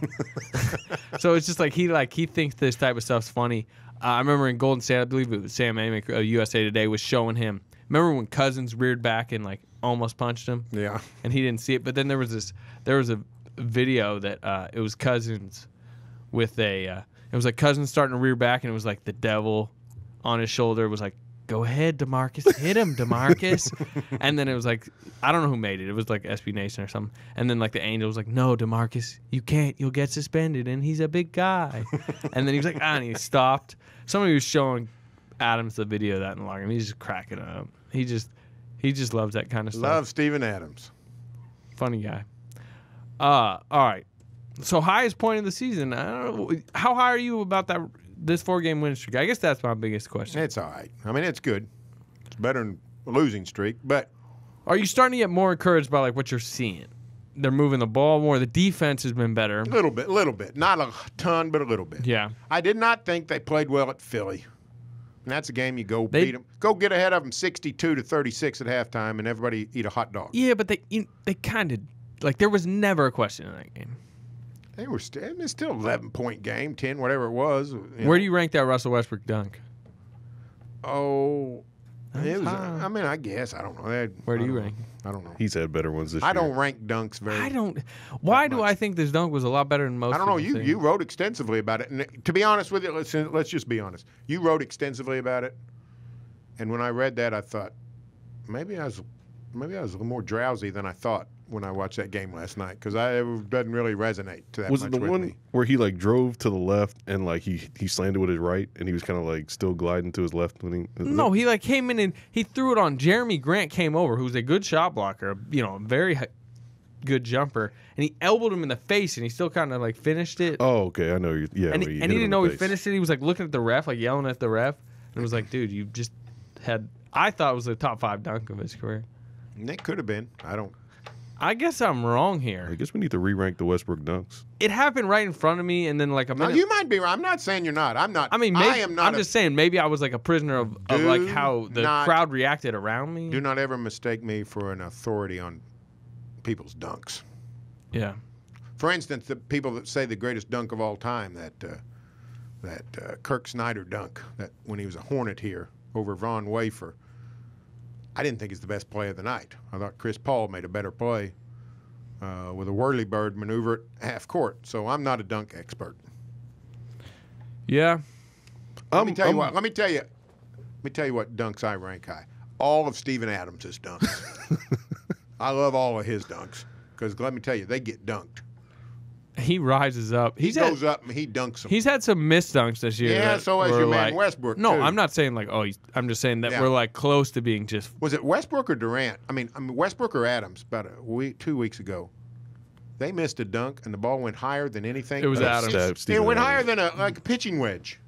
So it's just like he thinks this type of stuff's funny. I remember in Golden State, I believe it was Sam Amick of USA Today was showing him. Remember when Cousins reared back and like almost punched him, Yeah. and he didn't see it. But then there was a video that it was Cousins with it was like Cousins starting to rear back, and it was like the devil on his shoulder. It was like, "Go ahead, DeMarcus, hit him, DeMarcus." And then it was like, I don't know who made it. It was like SB Nation or something. And then like the angel was like, "No, DeMarcus, you can't. You'll get suspended, and he's a big guy." And then he was like, and he stopped. Somebody was showing Adams the video of that in the locker room. He's just cracking up. He just loves that kind of stuff. Love Steven Adams. Funny guy. All right. So highest point of the season. I don't know. How high are you about this 4-game win streak? I guess that's my biggest question. It's all right. I mean, it's good. It's better than a losing streak, but Are you starting to get more encouraged by like what you're seeing? They're moving the ball more. The defense has been better. a little bit. Not a ton, but a little bit. Yeah. I did not think they played well at Philly. And that's a game you go They- beat them. Go get ahead of them 62-36 at halftime, and everybody eat a hot dog. Yeah, but they kind of like there was never a question in that game. They were still 11-point game, 10, whatever it was. Where do you rank that Russell Westbrook dunk? Oh, it was. high. I mean, I guess I don't know. Where do you rank? I don't know. He's had better ones this I year. don't rank dunks very. I don't. Why do I think this dunk was a lot better than most? I don't know. people You think? wrote extensively about it, and to be honest with you, let's just be honest. You wrote extensively about it, and when I read that, I thought maybe I was a little more drowsy than I thought when I watched that game last night because it doesn't really resonate to that Was much it the with one me. where he like drove to the left and like he slammed it with his right and he was kind of like still gliding to his left when he? No, he like came in and he threw it on Jeremy Grant. Came over, who's a good shot blocker, a very good jumper, and he elbowed him in the face, and he still kind of like finished it. Oh, okay, I know. Yeah, and when he hit him didn't in know the he face. finished it. He was like looking at the ref, like yelling at the ref, and it was like, dude, you just had. I thought it was the top 5 dunk of his career. And it could have been. I guess I'm wrong I here. guess we need to re-rank the Westbrook dunks. It happened right in front of me, and then like a Now minute. you might be right. I'm not saying you're not. I'm not. I mean, maybe, I am not. I'm just saying maybe I was like a prisoner of like Do how the not- crowd reacted around me. Do not ever mistake me for an authority on people's dunks. Yeah. For instance, the people that say the greatest dunk of all time, that Kirk Snyder dunk, that when he was a Hornet here over Von Wafer, I didn't think he's the best play of the night. I thought Chris Paul made a better play with a whirlybird maneuver at half court. So I'm not a dunk expert. Yeah. Let me tell you what dunks I rank high. All of Steven Adams' dunks. I love all of his dunks because let me tell you, they get dunked. He rises up. He He's goes up and he dunks them. He's had some missed dunks this year. Yeah, that so has were your man like- Westbrook, No, too. I'm not saying like I'm just saying that Yeah. we're like close to being just. Was it Westbrook or Durant? I mean Westbrook or Adams about 2 weeks ago. They missed a dunk and the ball went higher than anything. It was Adams. It Steven went Adams. higher than a pitching wedge.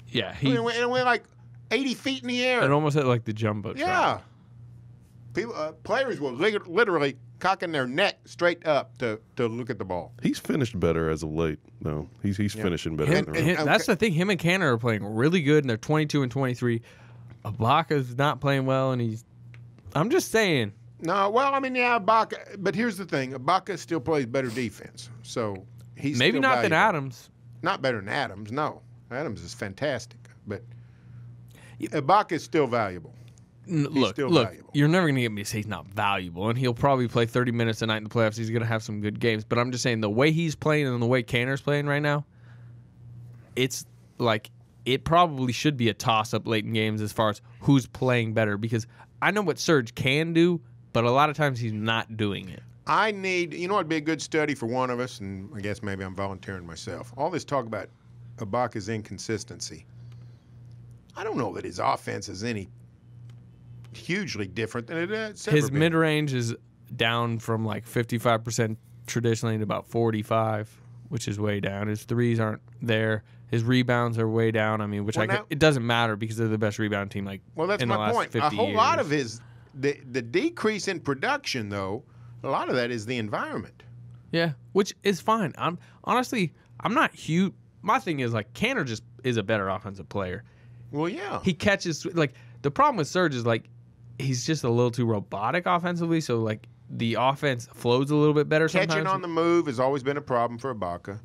Yeah, I he mean, it went like 80 feet in the air. it almost had like the jumbo. Yeah. People, players were literally cocking their neck straight up to look at the ball. He's finished better as of late. No, he's finishing better. Him, than and- that's the thing. Him and Canner are playing really good, and they're 22 and 23. Ibaka's not playing well, and he's. I'm just saying. No, well, I mean, yeah, Ibaka. But here's the thing: Ibaka still plays better defense, so he's Maybe still not than valuable. Adams. Not better than Adams. No, Adams is fantastic, but Ibaka is still valuable. Look, still valuable. you're never going to get me to say he's not valuable, and he'll probably play 30 minutes a night in the playoffs. He's going to have some good games, but I'm just saying the way he's playing and the way Canner's playing right now, it's like it probably should be a toss-up late in games as far as who's playing better, because I know what Serge can do, but a lot of times he's not doing it. I need, you know, it'd be a good study for one of us, and I guess maybe I'm volunteering myself. All this talk about Ibaka's inconsistency. I don't know that his offense is any hugely different than it's ever His been. mid-range is down from like 55% traditionally to about 45, which is way down. His threes aren't there. His rebounds are way down. I mean, which it doesn't matter because they're the best rebound team. Like, well, that's in the my last point. 50 A whole years. lot of the decrease in production, though, a lot of that is the environment. Yeah, which is fine. I'm not huge. My thing is like Cantor just is a better offensive player. Well, yeah. He catches like the problem with Serge is like he's just a little too robotic offensively. So like the offense flows a little bit better. Catching sometimes. on the move has always been a problem for Ibaka.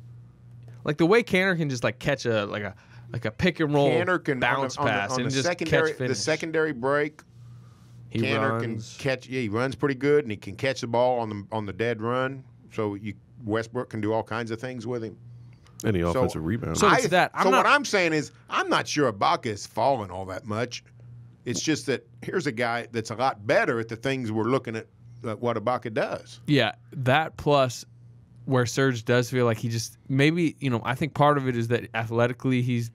Like the way Cantor can just like catch a pick and roll Cantor can bounce pass and just catch finish. the secondary break. He Cantor runs. can catch. Yeah, he runs pretty good, and he can catch the ball on the dead run. So Westbrook can do all kinds of things with him. Any offensive rebound. So it's that. What I'm saying is, I'm not sure Ibaka has fallen all that much. It's just that here's a guy that's a lot better at the things we're looking at what Ibaka does. Yeah, that plus where Serge does feel like he just maybe, I think part of it is that athletically he's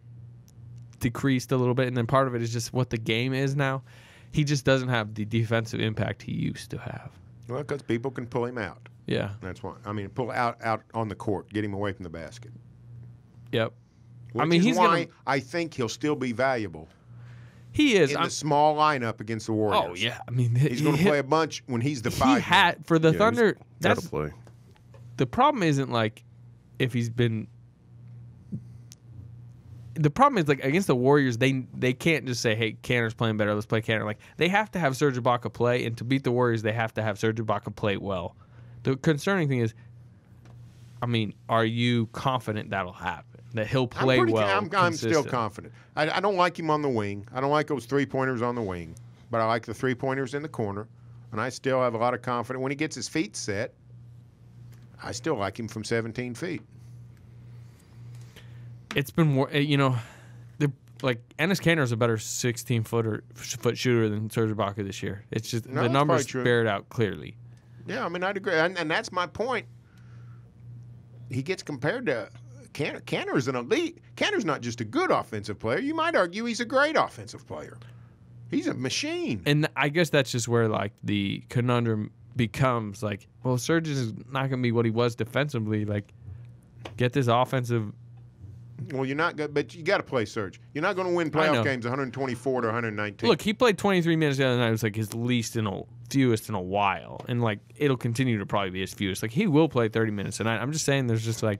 decreased a little bit, and then part of it is just what the game is now. He just doesn't have the defensive impact he used to have. Well, because people can pull him out. Yeah. That's why. I mean, pull out on the court, get him away from the basket. Yep. Which is why I think he'll still be valuable. He is in the small lineup against the Warriors. Oh yeah, I mean he's going to play a bunch when he's the 5. He had for the Thunder. Got to play. The problem isn't like if he's been. The problem is like against the Warriors, they can't just say, "Hey, Cantor's playing better. Let's play Cantor." Like they have to have Serge Ibaka play, and to beat the Warriors, they have to have Serge Ibaka play well. The concerning thing is, I mean, are you confident that'll happen? That he'll play well? I'm still confident. I don't like him on the wing. I don't like those 3-pointers on the wing, but I like the 3-pointers in the corner, and I still have a lot of confidence. When he gets his feet set, I still like him from 17 feet. It's been more, like Enes Kanter is a better 16-foot shooter than Serge Ibaka this year. It's just the numbers bear it out clearly. Yeah, I mean, I'd agree, and that's my point. He gets compared to Cantor. Cantor is an elite. Cantor's not just a good offensive player. You might argue he's a great offensive player. He's a machine. And I guess that's just where like the conundrum becomes like, well, Serge is not going to be what he was defensively. Like, get this offensive. Well, you're not good, but you got to play Serge. You're not going to win playoff games 124 to 119. Look, he played 23 minutes the other night. It was like his fewest in a while, and like it'll continue to probably be his fewest. Like he will play 30 minutes tonight. I'm just saying, there's just like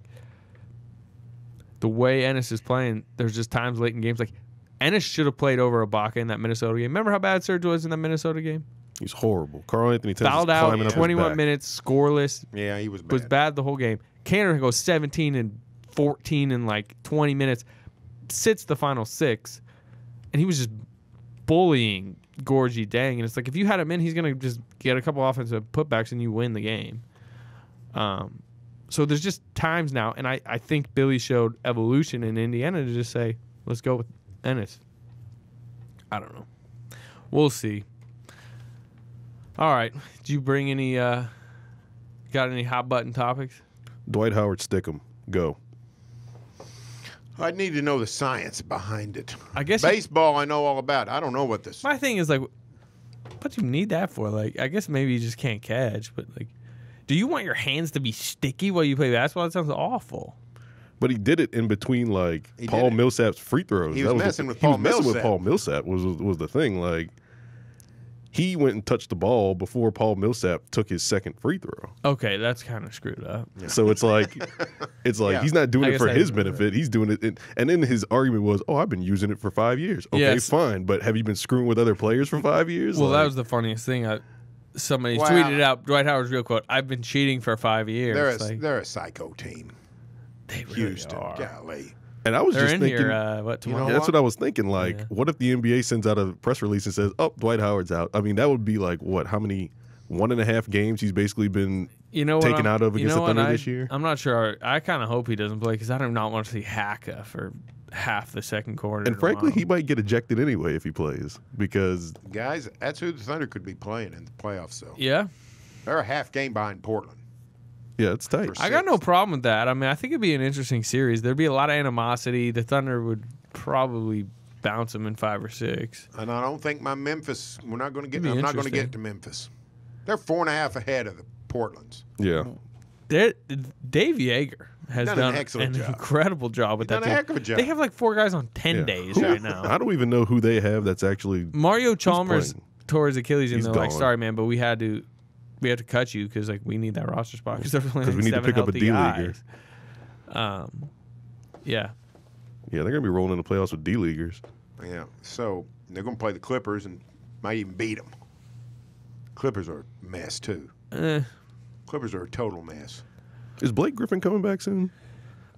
the way Enes is playing. There's just times late in games like Enes should have played over Ibaka in that Minnesota game. Remember how bad Serge was in that Minnesota game? He's horrible. Karl Anthony Towns fouled out, 21 minutes, scoreless. Yeah, he was bad. Was bad the whole game. Cantor goes 17 and 14 in like 20 minutes, sits the final 6, and he was just bullying Gorgie Dang. And it's like if you had him in, he's going to just get a couple offensive putbacks and you win the game. So there's just times now, and I think Billy showed evolution in Indiana to just say, let's go with Enes. I don't know. We'll see. All right. Did you bring any, got any hot button topics? Dwight Howard Stickum. Go. I need to know the science behind it. I guess baseball I know all about. I don't know what this. My thing is like, what do you need that for? Like, I guess maybe you just can't catch, but like, do you want your hands to be sticky while you play basketball? That sounds awful. But he did it in between like Paul Millsap's free throws. He was messing with Paul Millsap. With Paul Millsap was the thing. Like he went and touched the ball before Paul Millsap took his second free throw. Okay, that's kind of screwed up. Yeah. So it's like he's not doing it for his benefit. He's doing it, and then his argument was, "Oh, I've been using it for 5 years." Okay, fine, but have you been screwing with other players for 5 years? Well, that was the funniest thing. Somebody tweeted out Dwight Howard's real quote. I've been cheating for 5 years. They're a psycho team. They really Houston, are. golly. And I was They're just in thinking, here, tomorrow? That's what I was thinking. Like, what if the NBA sends out a press release and says, "Oh, Dwight Howard's out"? I mean, that would be like what? How many 1.5 games he's basically been taken out of against the Thunder this year? I'm not sure. I kind of hope he doesn't play because I do not want to see Haka for half the second quarter. And frankly, tomorrow. he might get ejected anyway if he plays because Guys, that's who the Thunder could be playing in the playoffs, though. Yeah. They're a half game behind Portland. yeah, it's tight. For I got no sixth. problem with that. I mean, I think it'd be an interesting series. There'd be a lot of animosity. The Thunder would probably bounce them in 5 or 6. And I don't think my Memphis. We're not going to get. It'd be I'm not going to get interesting. to Memphis. They're 4.5 ahead of the Portland's. Yeah, Dave Yeager has Done an done excellent an job. incredible job with He's that done a team. heck of a job. They have like 4 guys on 10 yeah. days Who- right now. I don't even know who they have that's actually. Mario Chalmers playing? tore his Achilles, and He's they're like, gone. "Sorry, man, but we have to cut you because like we need that roster spot because they're playing we need to 7 pick up a healthy D-leaguer." guys." Yeah, Yeah, they're gonna be rolling in the playoffs with D-leaguers. Yeah. So they're going to play the Clippers and might even beat them. Clippers are a mess too. Clippers are a total mess. Is Blake Griffin coming back soon?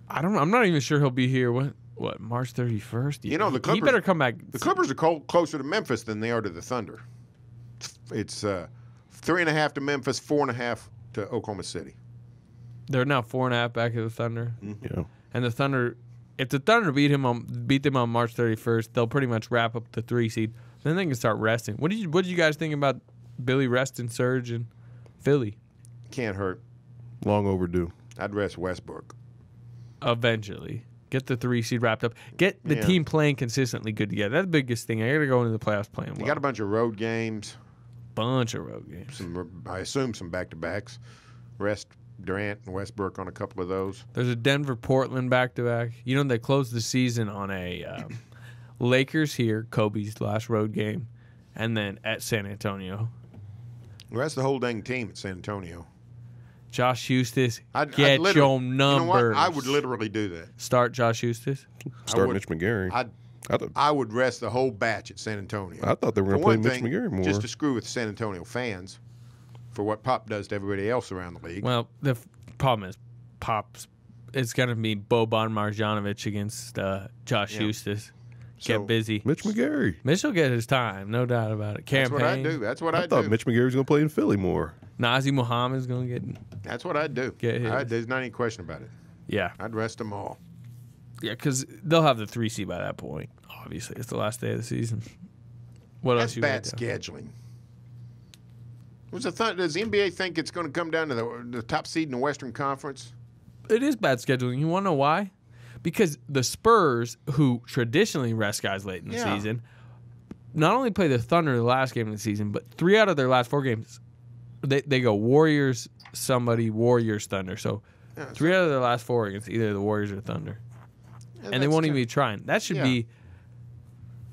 I don't know. I'm not even sure he'll be here. What March 31st? You know, the He Clippers- better come back. The Clippers are closer to Memphis than they are to the Thunder. It's 3.5 to Memphis, 4.5 to Oklahoma City. They're now 4.5 back of the Thunder, Yeah. and the Thunder. If the Thunder beat them on March 31st, they'll pretty much wrap up the 3 seed. Then they can start resting. What did you guys think about Billy resting Serge and Philly? Can't hurt. Long overdue. I'd rest Westbrook. Eventually, get the 3 seed wrapped up. Get the Yeah. team playing consistently good together. That's the biggest thing. I got to go into the playoffs playing You well. got a bunch of road games. Bunch of road games. I assume some back-to-backs. Rest Durant and Westbrook on a couple of those. There's a Denver-Portland back-to-back. You know, they closed the season on a Lakers here, Kobe's last road game, and then at San Antonio. Rest the whole dang team at San Antonio. Josh Hustis, I'd get literally- your You know what? numbers. I would literally do that. Start Josh Hustis. Start would- Mitch McGarry. I would rest the whole batch at San Antonio. I thought they were For gonna play one Mitch thing, McGarry more. just to screw with San Antonio fans for what Pop does to everybody else around the league. Well, the problem is Pop's. It's going to be Boban Marjanovic against Josh Yeah. Hustis. So, Get busy. Mitch McGarry. Mitch will get his time, no doubt about it. That's what I Campaign. do. That's what I I thought do. Mitch McGarry was gonna play in Philly more. Nazi Muhammad's going to get. That's what I'd do. Get his. There's not any question about it. Yeah. I'd rest them all. Yeah, because they'll have the 3 seed by that point. Obviously, it's the last day of the season. What That's else you bad got? scheduling. Does the NBA think it's going to come down to the top seed in the Western Conference? It is bad scheduling. You want to know why? Because the Spurs, who traditionally rest guys late in the Yeah. season, not only play the Thunder the last game of the season, but 3 out of their last 4 games, they go Warriors, somebody, Warriors, Thunder. So Yeah, 3 out of their last 4 against either the Warriors or Thunder. And they won't even be trying. That should Yeah. be,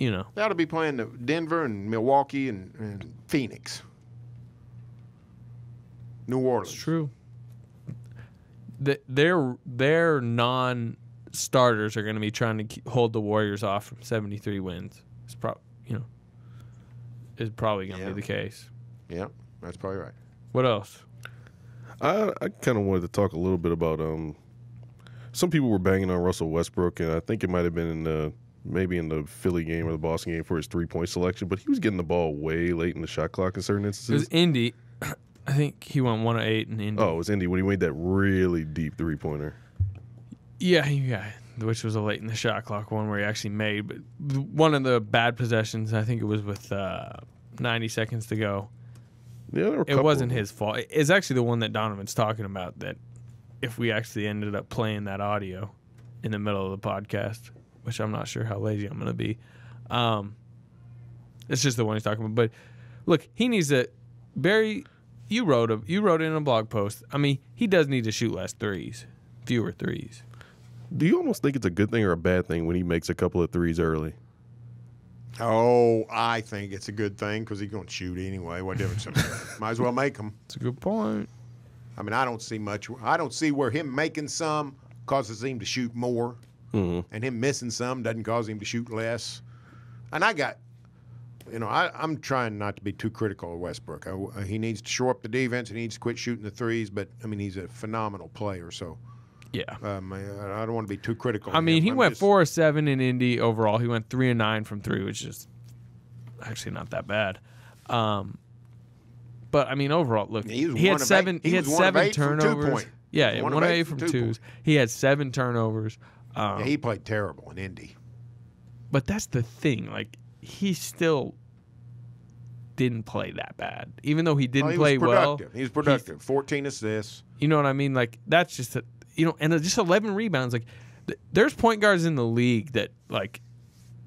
you know. They ought to be playing Denver and Milwaukee and Phoenix. New Orleans. It's true. Their non-starters are going to be trying to hold the Warriors off from 73 wins. It's probably going to Yeah. be the case. Yeah, that's probably right. What else? I kind of wanted to talk a little bit about some people were banging on Russell Westbrook, and I think it might have been maybe in the Philly game or the Boston game for his 3-point selection, but he was getting the ball way late in the shot clock in certain It was instances. Indy. I think he went 1 of 8 in Indy. Oh, it was Indy when he made that really deep 3-pointer. Yeah, which was a late in the shot clock one where he actually made. But one of the bad possessions, I think it was with 90 seconds to go. Yeah, there were a It couple wasn't of them. his fault. It's actually the one that Donovan's talking about, that if we actually ended up playing that audio in the middle of the podcast, which I'm not sure how lazy I'm going to be. It's just the one he's talking about. But look, he needs to. Barry, you wrote it in a blog post. I mean, he does need to shoot less threes, fewer threes. Do you almost think it's a good thing or a bad thing when he makes a couple of threes early? Oh, I think it's a good thing because he's going to shoot anyway. What difference? Might as well make them. That's a good point. I mean, I don't see much. I don't see where him making some causes him to shoot more, and him missing some doesn't cause him to shoot less. And I'm trying not to be too critical of Westbrook. He needs to shore up the defense. He needs to quit shooting the threes. But I mean, he's a phenomenal player. So Yeah. I don't want to be too critical. I of mean, him. he I'm went just- 4 of 7 in Indy overall. He went 3 of 9 from 3, which is actually not that bad. But I mean, overall, look, He was he one had of 7. eight. He He had was one of 7 eight from turnovers. 2-point. Yeah, He was 1 of 8 from 2s. He had 7 turnovers. Yeah, he played terrible in Indy. But that's the thing. Like, he still didn't play that bad. Even though he didn't play well. He was productive. 14 assists. You know what I mean? Like, that's just, and just 11 rebounds. Like, there's point guards in the league that, like,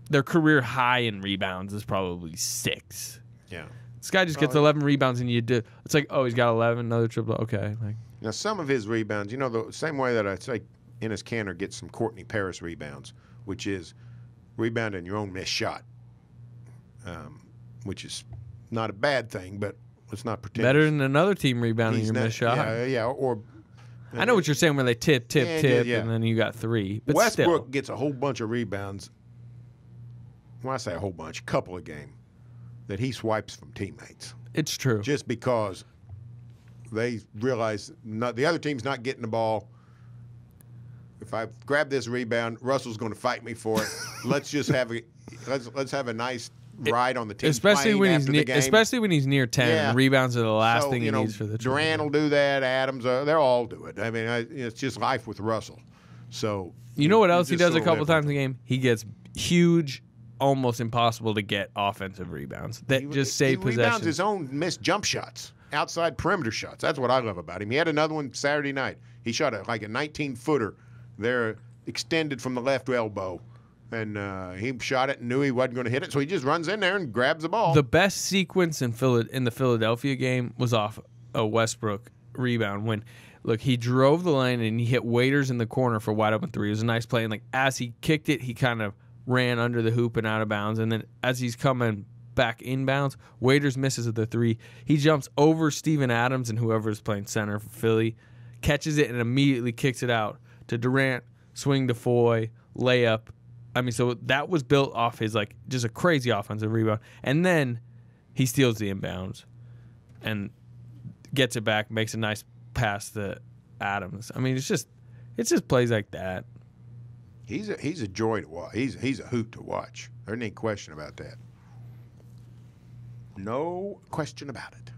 their career high in rebounds is probably 6. Yeah. This guy just gets 11 rebounds, and it's like, oh, he's got 11, another triple. Okay. Like, Now, some of his rebounds, the same way that I say Enes Kanter gets some Courtney Paris rebounds, which is rebounding your own missed shot, which is not a bad thing, but let's not pretend. better than another team rebounding your missed shot. Yeah, or I know what you're saying, where they tip, Yeah. and then you got 3. But Westbrook still. gets a whole bunch of rebounds. When I say a whole bunch, a couple a game that he swipes from teammates It's true. just because they realize the other team's not getting the ball. If I grab this rebound, Russell's going to fight me for it. Let's just have let's have a nice ride on the team. Especially when after the game. especially when he's near 10. Yeah. Rebounds are the last So, thing he needs for the team. Durant will do that. Adams, they'll all do it. I mean, it's just life with Russell. So You know what else he just does a sort of couple live times with a game? He gets huge, almost impossible to get offensive rebounds that just save he rebounds possession. his own missed jump shots, outside perimeter shots. That's what I love about him. He had another one Saturday night. He shot like a 19-footer there, extended from the left elbow, and he shot it and knew he wasn't going to hit it, so he just runs in there and grabs the ball. The best sequence in the Philadelphia game was off a Westbrook rebound when, look, he drove the lane and he hit Waiters in the corner for wide open 3. It was a nice play, and like as he kicked it, he kind of ran under the hoop and out of bounds, and then as he's coming back inbounds, Waiters misses at the 3. He jumps over Steven Adams and whoever's playing center for Philly, catches it and immediately kicks it out to Durant, swing to Foy, layup. I mean, so that was built off his, like, just a crazy offensive rebound. And then he steals the inbounds and gets it back, makes a nice pass to Adams. I mean, it's just plays like that. He's a joy to watch. He's a hoot to watch. There ain't any question about that. No question about it.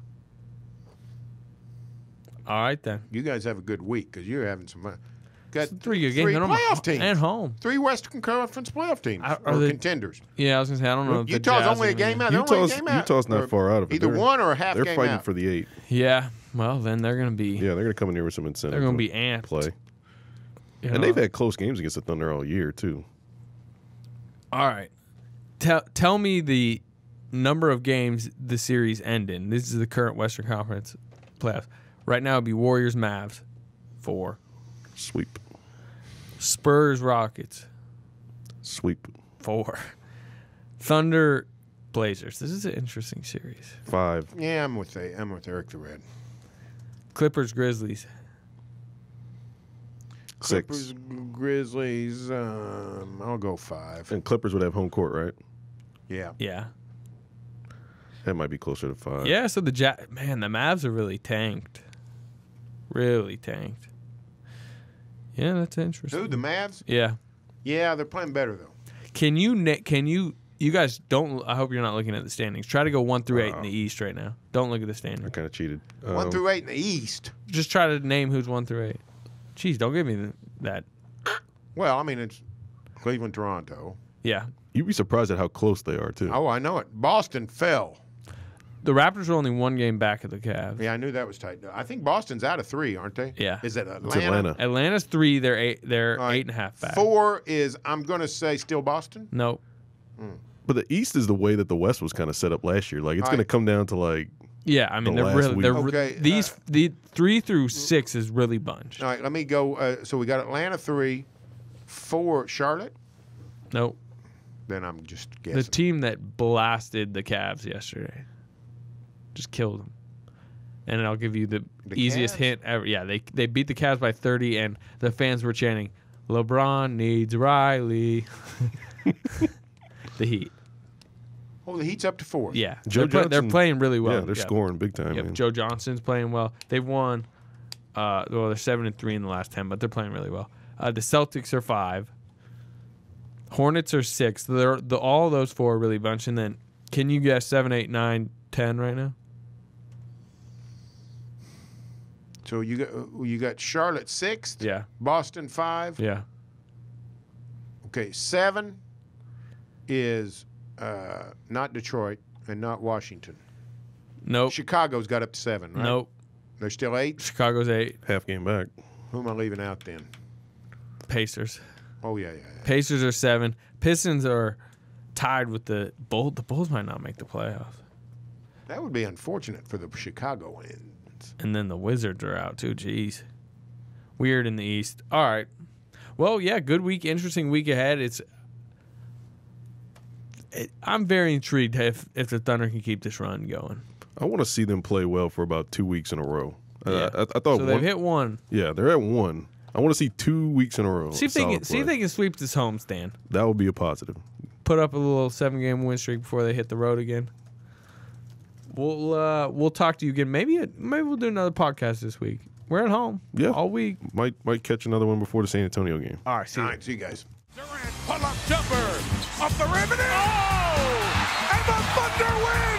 All right, then. You guys have a good week because you're having some fun. Got 3 good games. three And playoff teams. And home. 3 Western Conference playoff teams Are or they- contenders. Yeah, I was going to say, I don't know if the Utah's Jazz only a are game gonna- out. They're only a Utah's game out. Utah's not Or far out of it. Either They're- one or a half They're game fighting out. for the 8. Yeah, well, then they're going to be Yeah, they're going to come in here with some incentive. they're going to to be amped. play. You And know? they've had close games against the Thunder all year too. All right. Tell me the number of games the series end in. This is the current Western Conference playoffs. Right now it'd be Warriors Mavs 4. Sweep, Spurs Rockets sweep, 4. Thunder Blazers. This is an interesting series. 5. Yeah, I'm with Eric the Red. Clippers Grizzlies. 6. Clippers, Grizzlies. I'll go 5. And Clippers would have home court, right? Yeah. Yeah. That might be closer to 5. Yeah, so the Mavs are really tanked. Really tanked. Yeah, that's interesting. Who, the Mavs? Yeah. Yeah, they're playing better though. Can you guys don't, I hope you're not looking at the standings. Try to go 1 through 8 in the East right now. Don't look at the I standings. kind of cheated. 1 through 8 in the East. Just try to name who's 1 through 8. Jeez, don't give me that. Well, I mean it's Cleveland, Toronto. Yeah. You'd be surprised at how close they are too. Oh, I know it. Boston fell. The Raptors are only 1 game back of the Cavs. Yeah, I knew that was tight. I think Boston's out of 3, aren't they? Yeah. Is it Atlanta? It's Atlanta. Atlanta's 3, they're 8, they're All right. 8.5 back. 4 is, I'm going to say, still Boston. Nope. But the East is the way that the West was kind of set up last year. Like it's All going to right. come down to like Yeah, I mean The they're last really week. Okay, the 3 through 6 is really bunched. All right, let me go. So we got Atlanta 3, 4 Charlotte. Nope. Then I'm just The guessing. team that blasted the Cavs yesterday just killed them. And I'll give you the easiest Cavs? hint ever. Yeah, they beat the Cavs by 30, and the fans were chanting, "LeBron needs Riley." The Heat. Oh, the Heat's up to 4. Yeah, Joe they're Johnson- playing really well. yeah, they're scoring big time. Yep, Man. Joe Johnson's playing well. They've won. Well, they're 7-3 in the last 10, but they're playing really well. The Celtics are 5. Hornets are 6. All those 4 are really bunched. And then, can you guess 7, 8, 9, 10 right now? So you got Charlotte 6th. Yeah. Boston 5. Yeah. Okay, 7 is not Detroit and not Washington. Nope. Chicago's got up to 7, right? Nope. They're still 8? Chicago's 8. Half game back. Who am I leaving out then? Pacers. Oh, yeah. Pacers are 7. Pistons are tied with the Bulls. The Bulls might not make the playoffs. That would be unfortunate for the Chicagoans. And then the Wizards are out too. Jeez. Weird in the East. All right. Well, yeah, good week. Interesting week ahead. I'm very intrigued if the Thunder can keep this run going. I want to see them play well for about 2 weeks in a row. Yeah. I thought So they've hit 1. Yeah, they're at 1. I want to see 2 weeks in a row. See if they can sweep this homestand. That would be a positive. Put up a little 7-game win streak before they hit the road again. We'll talk to you again. Maybe we'll do another podcast this week. We're at home. Yeah. All week. Might catch another one before the San Antonio game. All right. See All you. right, see you guys. Durant, pull-up jumper, off the rim, and and the Thunder win!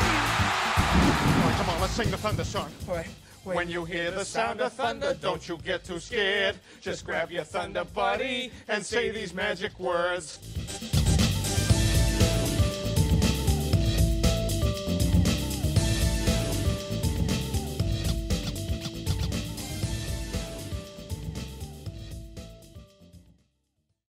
Come on, let's sing the Thunder song. When you hear the sound of thunder, don't you get too scared. Just grab your Thunder buddy and say these magic words.